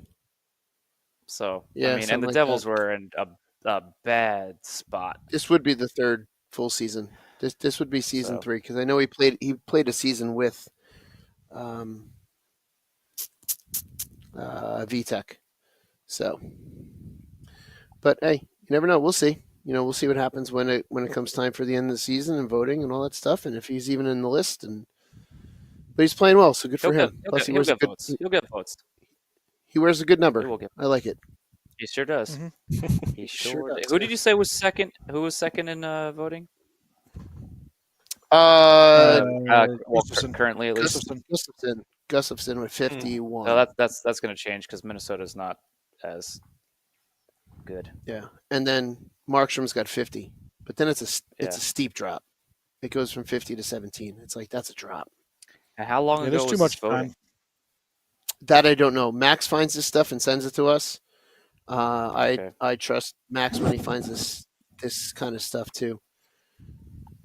So Yeah, I mean, and something the like Devils that. were in a bad spot. This would be the third full season. This would be season So- 3 because I know he played a season with VTech. So, but hey, you never know. We'll see. We'll see what happens when it comes time for the end of the season and voting and all that stuff, and if he's even in the list. But he's playing well, so good for him. Plus, he He'll wears a get good. votes. He'll get votes. He wears a good He number. will get. I like it. He sure does. Mhm. He Sure sure. does, Who did you say was second? Who was second in voting? Well, Gustafson. currently at least. Gustafson with 51. So that's going to change because Minnesota's not as good. Yeah, and then Markstrom's got 50, but then it's a Yeah. steep drop. It goes from 50 to 17. It's like that's a drop. And how long Yeah, ago there's was too this much voting? time. That I don't know. Max finds this stuff and sends it to us. Okay. I trust Max when he finds this kind of stuff too.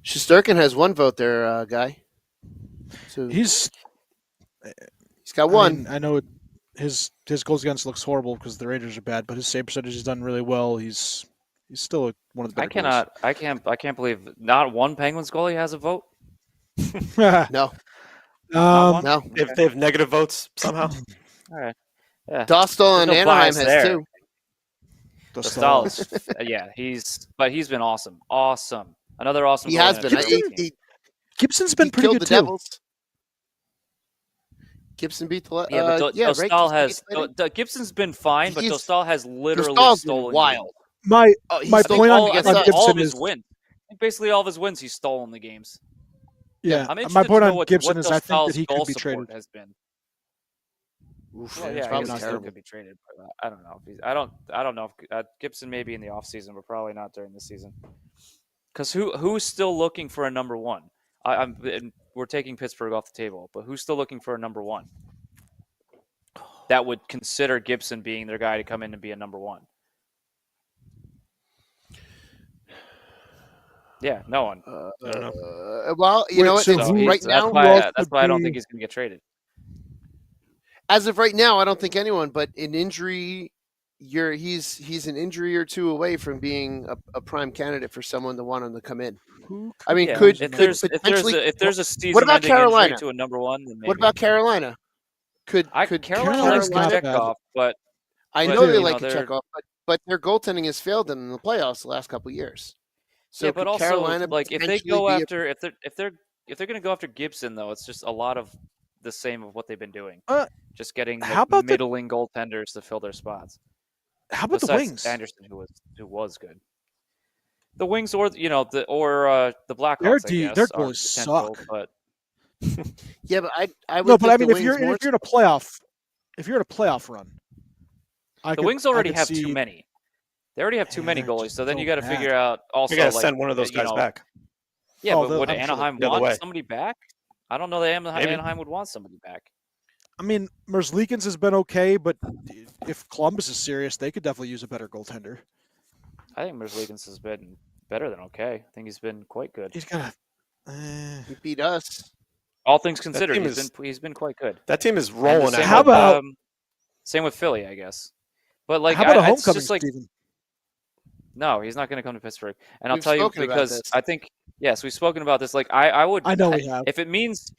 Shesterkin has one vote there, guy. So He's got one. I mean, I know his goals against looks horrible because the Rangers are bad, but his save percentage has done really well. He's still one of the better. I can't believe not one Penguins goalie has a vote. goalies. No, one? no. They have negative votes somehow. All right. Yeah. Dostal and There's no Anaheim bias has there. two. The Stahl is, yeah, he's been awesome. Awesome. Another awesome He goalie has in been. a He, terrible team. he, Gibson's been he pretty killed good the too. Devils. Gibson beat the. Yeah, but right, Dostal Gibson has beat the Lightning. Gibson's been fine, but He's- Dostal has literally Dostal's been stolen wild. games. My Oh, he My I stole think point on- all, against I on think us. all of Gibson his is- wins. I think basically all of his wins, he's stolen the games. Yeah, I'm my interested point to know on what Gibson is I think Styles' that he goal could be support traded. has been. Oof, Well, it's yeah, I probably guess he still terrible. could be traded. But I don't know. If he's, I don't know if Gibson maybe in the offseason, but probably not during the season. Because who's still looking for a number one? And we're taking Pittsburgh off the table, but who's still looking for a number one? That would consider Gibson being their guy to come in and be a number one. Yeah, no one. I don't know. Well, you know what? so It's who- right That's now, why would I don't think be- he's going to get traded. as of right now, I don't think anyone. But in injury, he's an injury or two away from being a prime candidate for someone to want him to come in. Who I mean, Yeah, could if there's potentially? if there's a What season-ending about injury Carolina? to a number one, then maybe. What about Carolina? Could Carolina likes Carolina's not bad. Chekhov, but I but, know they you like know, a they're- checkoff, but their goaltending has failed them in the playoffs the last couple of years. So yeah, but could also Carolina like if they potentially go be after if they're going to go after Gibson though, it's just a lot of the same of what they've been doing. Uh, Just getting how like, about the- middling goaltenders to fill their spots. How about the Besides Wings? Anderson, who was good. The Wings or the Blackhawks, Their I guess, their are goalies potential, suck. but Yeah, but I would No, but think I mean, the if you're Wings if you're in a playoff, if you're in a playoff run, the Wings already have see, too many. They already have too Yeah, many they're goalies. just So then so you got to bad. figure out also We got to like send one of those you guys know, back. Yeah, Oh, but would I'm sure Anaheim the other way. want somebody back? I don't know that Maybe. Anaheim would want somebody back. I mean, Merzlikins has been okay, but if Columbus is serious, they could definitely use a better goaltender. I think Merzlikins has been better than okay. I think he's been quite good. He's got he beat us. All things considered, team he's been quite good. That team is And rolling same out. How with, about- same with Philly, I guess. But like, how about a it's homecoming, just like Steven? no, he's not going to come to Pittsburgh. And I'll We've tell you spoken about because this. I think yes, we've spoken about this. Like I would. I know we have. If it means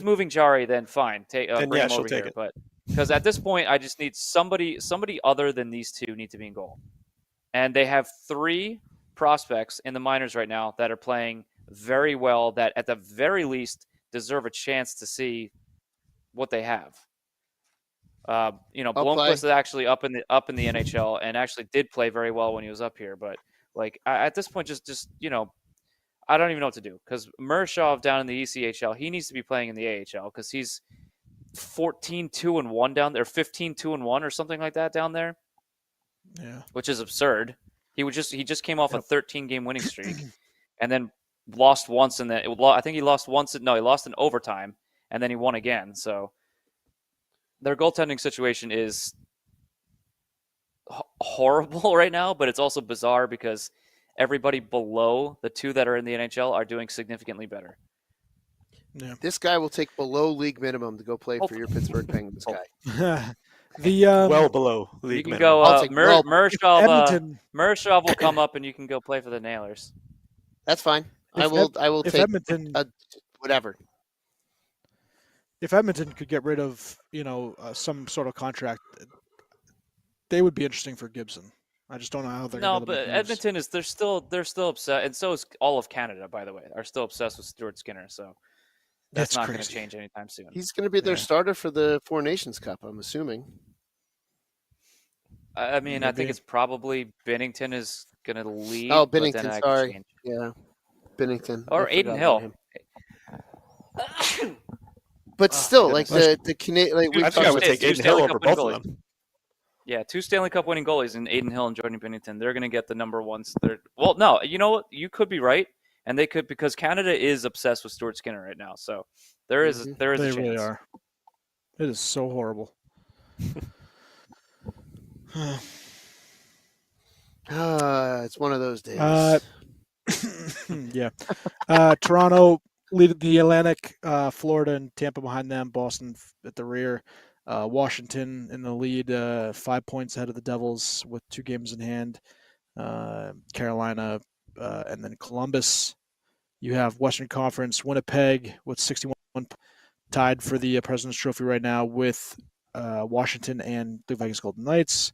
moving Jari, then fine. Then, Bring yeah, him she'll over take here. it. But because at this point, I just need somebody other than these two need to be in goal. And they have 3 prospects in the minors right now that are playing very well. That at the very least deserve a chance to see what they have. I'll Blomqvist play. is actually up in the NHL and actually did play very well when he was up here. But like at this point, just I don't even know what to do because Mershov down in the ECHL, he needs to be playing in the AHL because he's 14-2-1 down there, 15-2-1 or something like that down there, Yeah. which is absurd. He just came off a 13-game winning streak and then lost once in I think he lost once. He lost in overtime and then he won again. So their goaltending situation is horrible right now, but it's also bizarre because everybody below the 2 that are in the NHL are doing significantly better. Yeah. This guy will take below league minimum to go play for your Pittsburgh Penguins guy. the well below You league can minimum. go. I'll take well- Edmonton. Mershov will come up, and you can go play for the Nailers. That's fine. I If will if take Edmonton whatever. if Edmonton could get rid of some sort of contract, they would be interesting for Gibson. I just don't know how they're No, going to but make moves. Edmonton is they're still upset, and so is all of Canada. By the way, are still obsessed with Stuart Skinner. So that's not going to crazy. change anytime soon. He's going to be their Yeah. starter for the Four Nations Cup, I'm assuming. I mean, I think Maybe. it's probably Binnington is going to lead. Oh, but then Binnington, that could sorry. change. Yeah, Binnington. Or I forgot Aiden about Hill. him. But still, like goodness. the Canadian, like I we've think I talked would It's take two Aiden Hill Stanley over Cup both winning of them. Yeah, 2 Stanley Cup winning goalies in Aiden Hill and Jordan Binnington. They're going to get the number ones. Well, no, you know what? You could be right, and they could because Canada is obsessed with Stuart Skinner right now. So there is Mhm. there is They a chance. really are. It is so horrible. It's one of those days. Yeah. Toronto lead the Atlantic, Florida and Tampa behind them, Boston at the rear. Washington in the lead, 5 points ahead of the Devils with 2 games in hand. Carolina, and then Columbus. You have Western Conference, Winnipeg with 61 tied for the President's Trophy right now with Washington and the Vegas Golden Knights.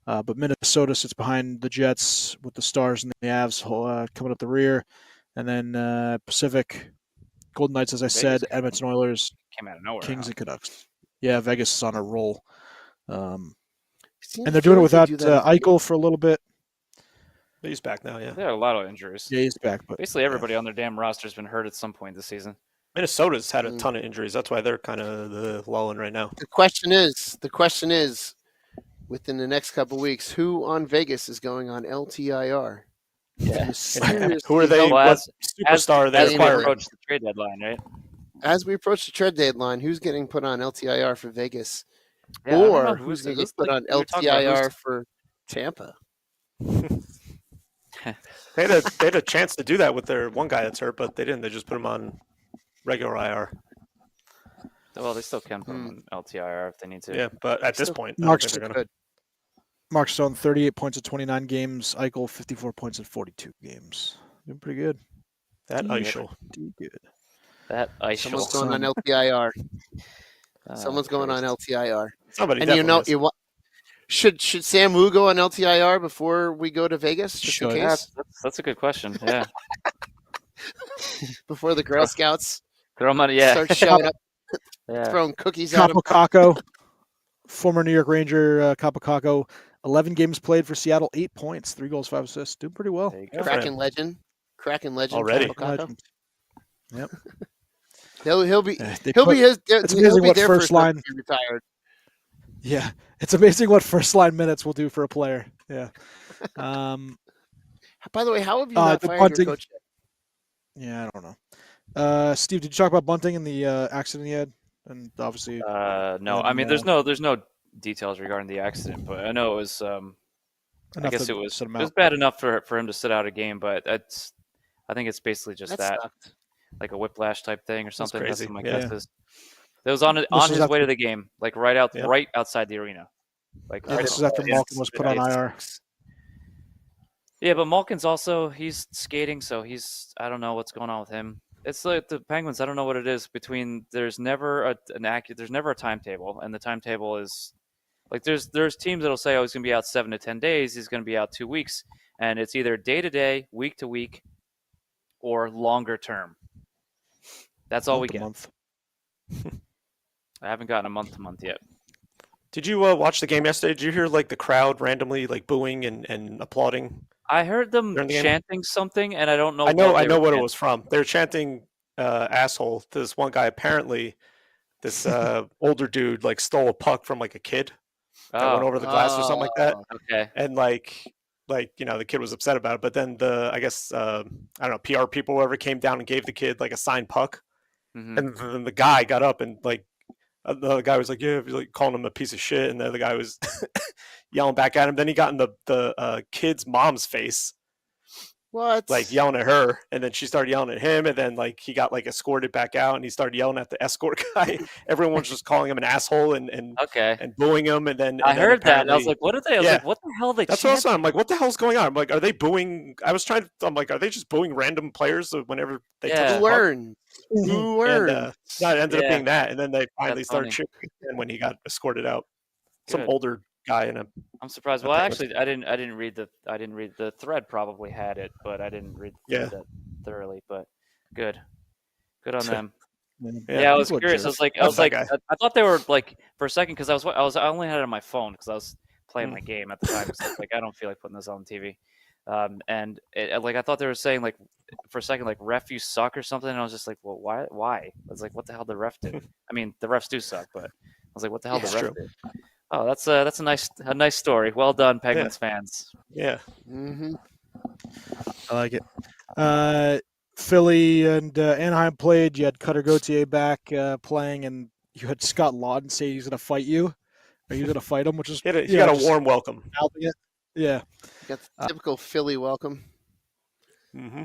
But Minnesota sits behind the Jets with the Stars and the Avs coming up the rear. And then Pacific, Golden Knights, as I said, Vegas Edmonton Oilers, Came out of nowhere. Kings, huh? and Canucks. Yeah, Vegas is on a roll. Seems- And they're I feel doing it like they without do that every Eichel for a little bit. But he's back now, yeah. There are a lot of injuries. Yeah, he's back. But Basically, everybody on their damn roster has been hurt at some point this season. Minnesota's had a Mm. ton of injuries. That's why they're kind of the lulling right now. The question is, within the next couple weeks, who on Vegas is going on LTIR? Yeah. Who are they? Well, What superstar are they as we acquiring? approach the trade deadline, right? As we approach the trade deadline, who's getting put on LTIR for Vegas? Yeah, I don't know Or who's- who's going it to get looks put like on we were talking about LTIR who's- for Tampa? They had a chance to do that with their one guy that's hurt, but they didn't. They just put him on regular IR. Well, they still can put him on LTIR if they need to. Yeah, but at this Still- point, I don't Mark's think they're gonna. Good. Mark Stone, 38 points in 29 games. Eichel, 54 points in 42 games. Doing pretty good. That Yeah. Eichel. Pretty good. That ice Someone's show. going on LTIR. Oh, Someone's going on Christ. LTIR. Somebody And definitely is. should Sam Wu go on LTIR before we go to Vegas, just in Should. Yeah, case? that's a good question. Yeah. Before the Girl Scouts Throw him on. Yeah. start showing up, Yeah. throwing cookies at him. Capo former New York Ranger Capo 11 games played for Seattle, 8 points, 3 goals, 5 assists. Doing pretty well. There you Good go. for him. Kraken legend. Already. Capo Caco. Legend. Yep. He'll be They he'll put- be his. it's He'll amazing be what their first one line- to be retired. Yeah, it's amazing what first line minutes will do for a player. Yeah. By the way, how have you not the fired bunting- your coach yet? Yeah, I don't know. Steve, did you talk about Bunting and the accident he had? And obviously, No, I mean, there's no details regarding the accident, but I know it was. I enough guess to it was sit him it was out. bad enough for him to sit out a game, but I think it's basically just That that, sucked. like a whiplash type thing or something. That's crazy, what my yeah. guess is. It was on was his way after- to the game, like right outside the arena. Like Yeah, right this is after outside. Malkin was put on IR. Yeah, but Malkin's also he's skating, so I don't know what's going on with him. It's like the Penguins. I don't know what it is between. There's never there's never a timetable, and the timetable is like there's teams that'll say, oh, he's gonna be out 7 to 10 days. He's gonna be out 2 weeks, and it's either day to day, week to week, or longer term. That's all we get. Month. I haven't gotten a month to month yet. Did you watch the game yesterday? Did you hear like the crowd randomly like booing and applauding? I heard them During the game? chanting something, and I don't know. I know they were what it chanting. was from. They were chanting "asshole" to this one guy. Apparently, this older dude like stole a puck from like a kid that went Oh, over the glass or something like that, okay. and like the kid was upset about it. But then I guess I don't know, PR people or whoever came down and gave the kid like a signed puck, Mhm. and then the guy got up and like the other guy was like, yeah, like calling him a piece of shit, and the other guy was yelling back at him. Then he got in the kid's mom's face, What? like yelling at her, and then she started yelling at him, and then like he got like escorted back out, and he started yelling at the escort guy. Everyone was just calling him an asshole and Okay. booing him, and then I heard that. And I was apparently- like, "What are they?" I was Yeah. like, "What the hell are they?" that's what chanting? I'm like, what the hell's going on? I'm like, are they booing? I'm like, are they just booing random players whenever they Yeah. touch the Who puck? earned? Who And earned? no, it ended Yeah. up being that, and then they finally That's started funny. cheering again when he got escorted out. Some Good. older guy in a I'm surprised. I Well, think actually, I didn't read the thread. Probably had it, but I didn't read Yeah. that thoroughly. But good on them. Yeah, Yeah, I was people are curious. I was jerks. like, That's that I thought they were like for a second because I only had it on my phone because I was playing Mm. my game at the time. So I was like, I don't feel like putting this on TV. And like I thought they were saying like for a second like ref you suck or something. And I was just like, well, why? I was like, what the hell did the ref do? I mean, the refs do suck, but I was like, what the hell Yeah, did the it's ref do? Oh, that's a nice story. Well done, Penguins fans. yeah. Mm-hmm. I like it. Philly and Anaheim played. You had Cutter Gauthier back playing, and you had Scott Lawton say he's going to fight you. Are you going to fight him? Which is He you got know, a just warm welcome. mouthing it. Yeah. Got the typical Philly welcome. Hmm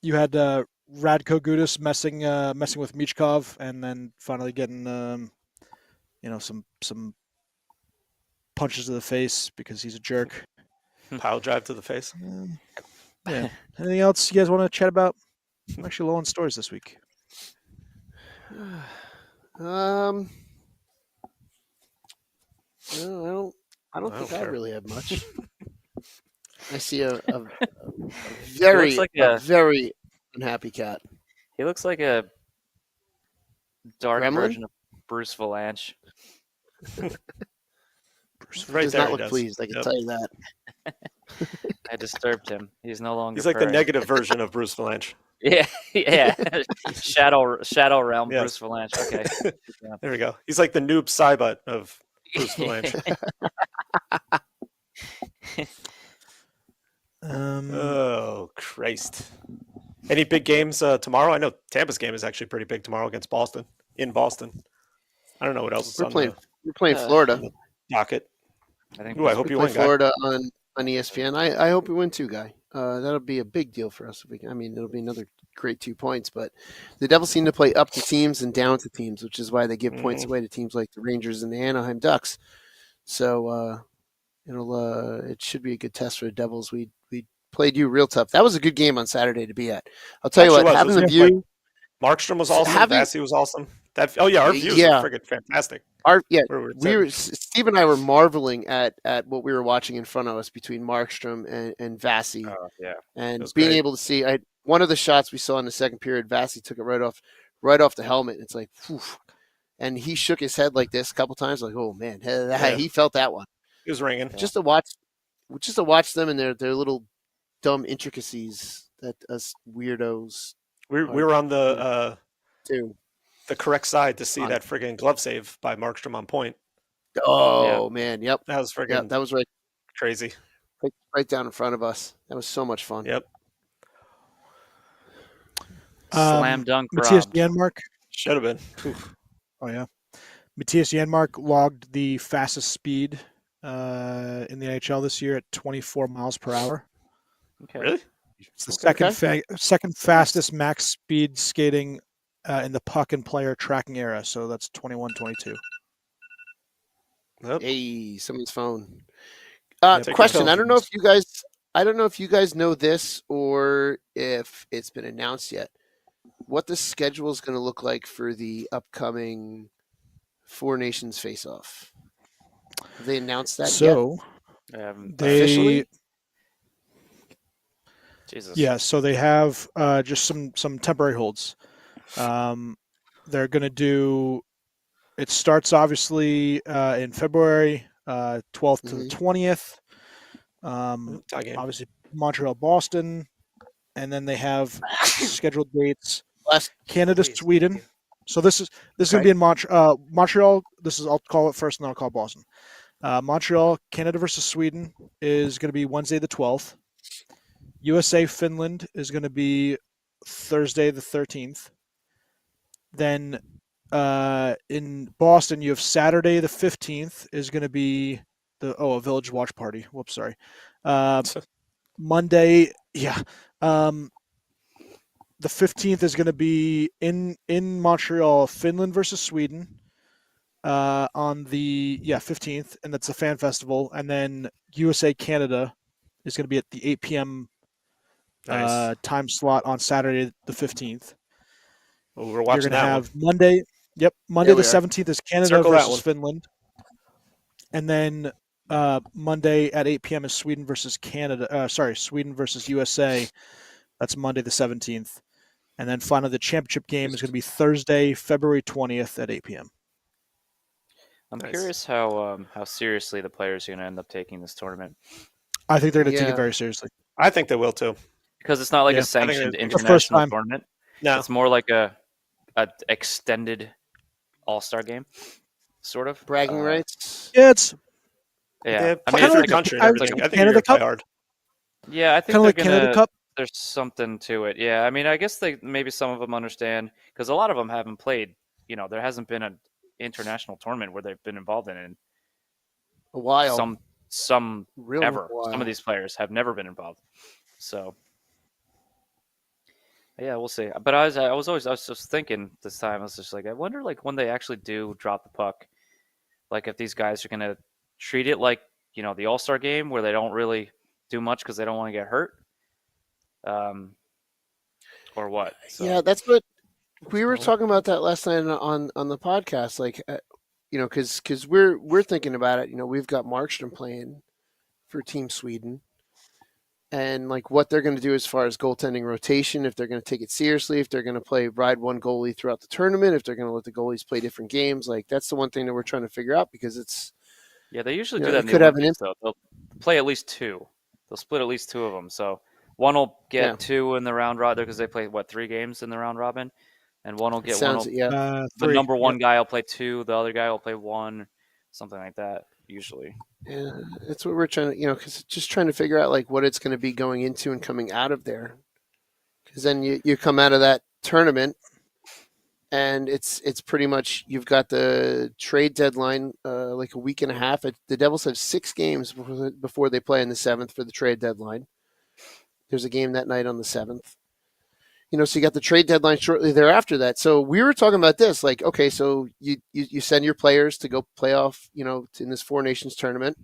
You had Radko Gudas messing with Michkov, and then finally getting some punches to the face because he's a jerk. Pile drive to the face. Yeah. Anything else you guys want to chat about? I'm actually low on stories this week. No, I don't I think don't I care. really have much. I see a very like a very unhappy cat. He looks like a dark Gremlin? version of Bruce Valanche. Right Does there, not he look does. pleased. I can Yep. tell you that. I disturbed him. He's no longer. He's like the purring. negative version of Bruce Valanche. Yeah, yeah. Shadow Realm, Yes. Bruce Valanche. Okay. There we go. He's like the noob Cybut of Bruce Valanche. Oh, Christ. Any big games tomorrow? I know Tampa's game is actually pretty big tomorrow against Boston, in Boston. I don't know what else is We're on playing Uh, Florida. the docket. I think Ooh, I hope We you play win, guy. Florida on ESPN. I hope we win too, guy. That'll be a big deal for us. If we can. I mean, it'll be another great 2 points. But the Devils seem to play up to teams and down to teams, which is why they give points away to teams like the Rangers and the Anaheim Ducks. So it should be a good test for the Devils. We played you real tough. That was a good game on Saturday to be at. I'll tell you Actually what, was. having the Wasn't it, view, Markstrom was awesome. having Vassy was awesome. Our views yeah. were friggin' fantastic. Steve and I were marveling at what we were watching in front of us between Markstrom and Vassy, yeah. and was being great. able to see. One of the shots we saw in the second period, Vassy took it right off the helmet. It's like, whew, and he shook his head like this a couple times, like, oh man, he felt that one. He was ringing. Yeah. Just to watch them and their little dumb intricacies that us weirdos We were on the do. correct side to see that friggin' glove save by Markstrom on point. Oh man, yep, That was friggin' yep, that was right crazy. right down in front of us. That was so much fun. Yep. Slam dunk Matthias robbed. Janmark. Should have been. Oof. Oh yeah, Matthias Janmark logged the fastest speed in the NHL this year at 24 miles per hour. Okay. Really? It's the second fastest max speed skating in the puck and player tracking era. So that's 21-22. Yep. Hey, someone's phone. Take Question: your I don't know if you guys know this or if it's been announced yet. What the schedule is going to look like for the upcoming Four Nations face-off? Have they announced that yet? So Officially? Jesus. Yeah, so they have just some temporary holds. They're going to do. It starts obviously in February 12th to the 20th. Tie game. Obviously Montreal, Boston, and then they have scheduled dates. Canada, Sweden. So this is going to be in Montreal. I'll call it first, and then I'll call Boston. Montreal, Canada versus Sweden is going to be Wednesday the 12th. USA, Finland is going to be Thursday the 13th. Then in Boston, you have Saturday the 15th is going to be a Village Watch Party. Whoops, sorry. Monday, yeah. The 15th is going to be in Montreal, Finland versus Sweden on the 15th, and that's a fan festival. And then USA, Canada is going to be at the 8 p.m. Time slot on Saturday the 15th. Well, we're watching You're going to have one. Monday. Yep, Monday the 17th is Canada Circle that versus one. Finland, and then Monday at 8 p.m. is Sweden versus Canada. Sweden versus USA. That's Monday the 17th, and then finally the championship game is going to be Thursday, February 20th at 8 p.m. I'm curious how seriously the players are going to end up taking this tournament. I think they're going to take it very seriously. I think they will too. Because it's not like Yeah. a sanctioned It's the first international time. tournament. No. It's more like a extended all-star game, sort of. Bragging rights. Yeah, it's Yeah, I mean, kinda for like the country I and would everything. say I think Canada you're going to play Cup. hard. Yeah, I think kind of like they're Canada gonna. Cup. There's something to it. Yeah, I mean, I guess maybe some of them understand because a lot of them haven't played. There hasn't been an international tournament where they've been involved in A while. some Real ever. while. Some of these players have never been involved. So yeah, we'll see. But I was just thinking this time. I was just like, I wonder, like, when they actually do drop the puck, like if these guys are gonna treat it like the All-Star game where they don't really do much because they don't want to get hurt, or what? So, Yeah, that's what we were talking about that last night on the podcast. Like, because we're thinking about it. We've got Markstrom playing for Team Sweden, and like what they're going to do as far as goaltending rotation, if they're going to take it seriously, if they're going to ride one goalie throughout the tournament, if they're going to let the goalies play different games. Like that's the one thing that we're trying to figure out because it's. yeah, they usually You do know, that. it could have an Olympics, though. They'll play at least two. They'll split at least two of them. So one will get Yeah. 2 in the round robin because they play 3 games in the round robin, and one will get Sounds one. yeah. The 3. number one guy will play 2, the other guy will play 1, something like that. Usually, Yeah, that's what we're trying to, because just trying to figure out like what it's going to be going into and coming out of there. Because then you come out of that tournament, and it's pretty much you've got the trade deadline like a week and a half. The Devils have 6 games before they play on the 7th for the trade deadline. There's a game that night on the 7th. So you got the trade deadline shortly thereafter that. So we were talking about this, like, okay, so you send your players to go play off, in this Four Nations tournament.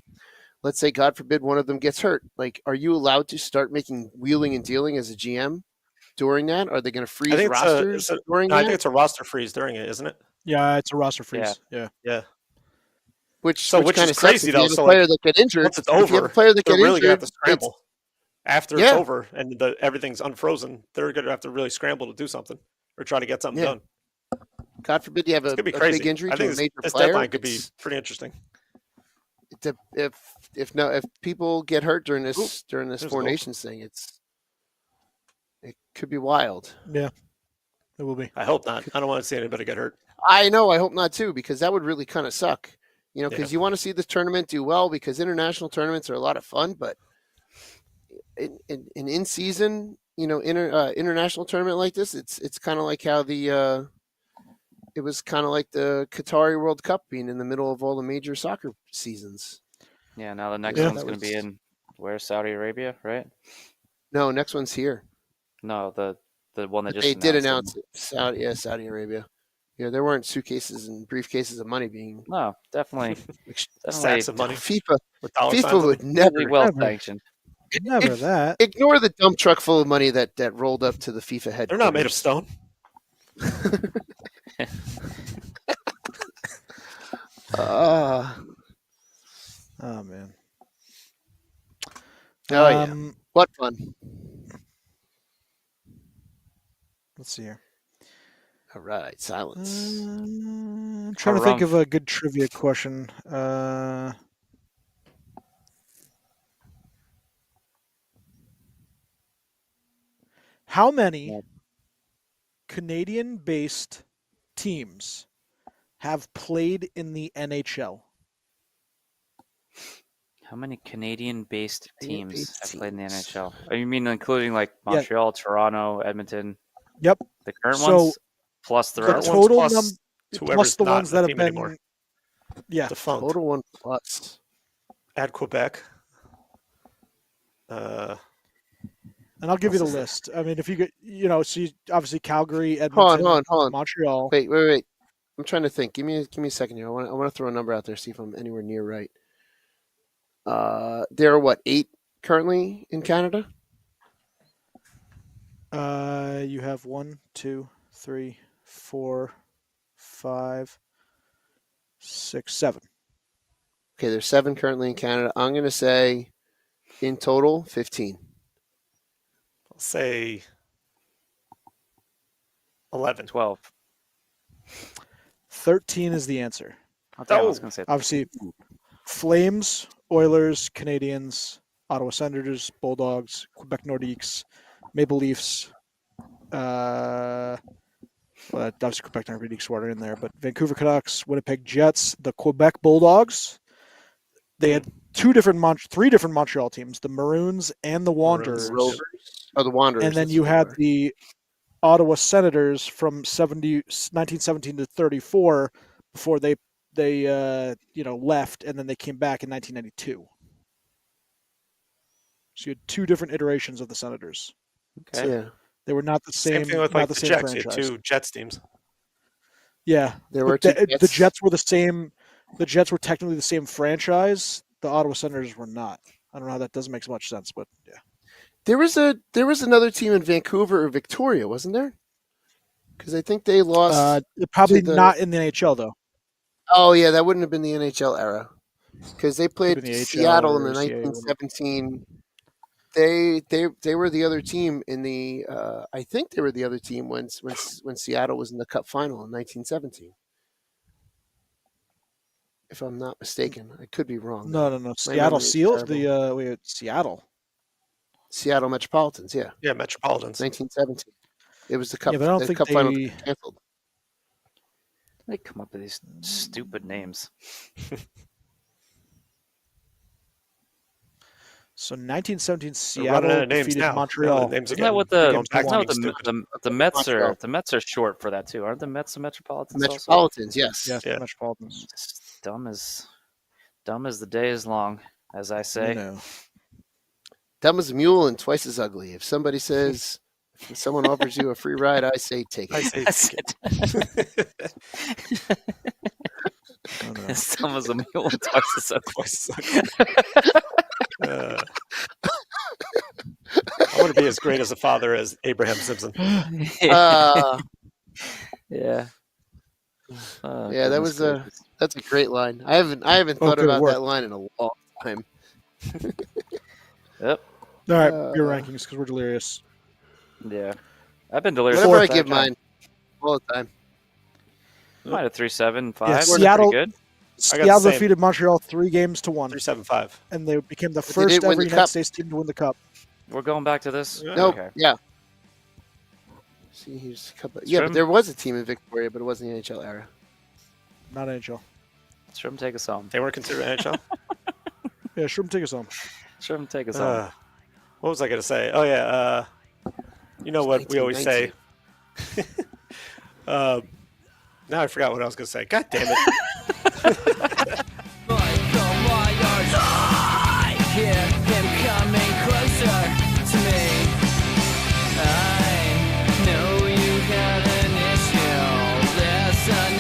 Let's say, God forbid, one of them gets hurt. Like, are you allowed to start making wheeling and dealing as a GM during that? Are they going to freeze rosters during that? I think it's a roster freeze during it, isn't it? Yeah, it's a roster freeze. Yeah. Yeah. Which kind is of crazy, though. If you have a player that get injured, once it's over, if you have a player that they're get really gonna have injured, to scramble. After Yeah. it's over and everything's unfrozen, they're going to have to really scramble to do something or try to get something done. God forbid you have It's a gonna be crazy. big injury I to a think major this player. deadline could be pretty interesting. If people get hurt during this there's Four an Nations thing, it could be wild. Yeah, it will be. I hope not. I don't want to see anybody get hurt. I know. I hope not too, because that would really kind of suck. Because Yeah. you want to see this tournament do well, because international tournaments are a lot of fun, but in season, international tournament like this, it's kind of like how it was kind of like the Qatari World Cup being in the middle of all the major soccer seasons. Yeah. Now the next Yeah, one's that going to be was- in Saudi Arabia, right? No, next one's here. No, the one that just They did announced announce it. Saudi Arabia. Yeah, there weren't suitcases and briefcases of money being. No, definitely Stacks of money. FIFA with dollar signs on would them. never really well Never. sanctioned. Never that. ignore the dump truck full of money that rolled up to the FIFA headquarters. They're not made of stone. Oh man. Oh yeah, what fun! Let's see here. All right, silence. I'm trying to think of a good trivia question. How many Canadian-based teams have played in the NHL? How many Canadian-based teams Canadian-based have played in the teams. NHL? Oh, you mean including like Yeah. Montreal, Toronto, Edmonton? Yep. The current So, ones plus the The rest. Current ones total plus number whoever's plus the not ones in the that have team been anymore. Defunct. Total 1 plus. Add Quebec. and I'll give you the What's this? list. I mean, if you get, so obviously Calgary, Hold Edmonton, on. Montreal. Wait. I'm trying to think. Give me a second here. I want to throw a number out there, see if I'm anywhere near right. There are 8 currently in Canada? You have 1, 2, 3, 4, 5, 6, 7. Okay, there's 7 currently in Canada. I'm going to say in total 15. I'll say 11. 12. 13 is the answer. I was going to say Obviously, Flames, Oilers, Canadians, Ottawa Senators, Bulldogs, Quebec Nordiques, Maple Leafs. Obviously Quebec Nordiques were in there, but Vancouver Canucks, Winnipeg Jets, the Quebec Bulldogs. They had three different Montreal teams: the Maroons and the Wanderers. Rovers. Oh, the Wanderers. And then that's you what they had were. the Ottawa Senators from 1917 to 34 before they left, and then they came back in 1992. So you had 2 different iterations of the Senators. Okay. Yeah. They were not the same. Same thing with not like the the same Jets. You had franchise. 2 Jets teams. Yeah, There were but 2 the Jets were the same. The Jets were technically the same franchise. The Ottawa Senators were not. I don't know how that doesn't make so much sense, but yeah. There was another team in Vancouver or Victoria, wasn't there? Because I think they lost. Probably the- not in the NHL though. Oh yeah, that wouldn't have been the NHL era. Because they played Could've been the AHL Seattle in or the CAA. 1917. They were the other team in the. I think they were the other team when Seattle was in the Cup final in 1917. If I'm not mistaken, I could be wrong. No. My Seattle memory is Seals. terrible. We had Seattle. Seattle Metropolitans. Yeah, Yeah, Metropolitans. 1917. It was the cup. Yeah, but I don't the think cup final they- got canceled. They come up with these stupid names. So 1917 They're running out Seattle of names defeated now. Montreal. The names Isn't that what the going back isn't to that what being stupid. the Mets Montreal. are? The Mets are short for that too, aren't the Mets the Metropolitans? Also? Metropolitans, yes. Yes, Yeah. Metropolitans. It's dumb as the day is long, as I say. No. Dumb as a mule and twice as ugly. If somebody says, if someone offers you a free ride, I say take I it. say That's take it. Oh, no. As dumb as a mule and twice as ugly. Twice as ugly. I want to be as great as a father as Abraham Simpson. Uh, Yeah. Oh, Yeah, that goodness was gracious. that's a great line. I haven't thought good about work. that line in a long time. Yep. All right, your Uh, rankings because we're delirious. Yeah. I've been delirious. Whatever all I the give time. mine, all the time. Might have 3-7, 5. Yeah, That's Seattle- pretty good. I got the Seattle same. defeated Montreal 3-1, 375. and they became the they first didn't win ever the United cup. States team to win the cup. We're going back to this. Yeah. Nope. Okay. Yeah. See, here's a couple. Yeah, Shrimp. but there was a team in Victoria, but it wasn't the NHL era. Not NHL. Shrimp, take us home. They weren't considered NHL. Yeah, Shrimp, take us home. Shrimp, take us home. What was I going to say? Oh, yeah. You know what we always say. Now I forgot what I was going to say. God damn it. Hear him coming closer to me. I know you have an issue. There's an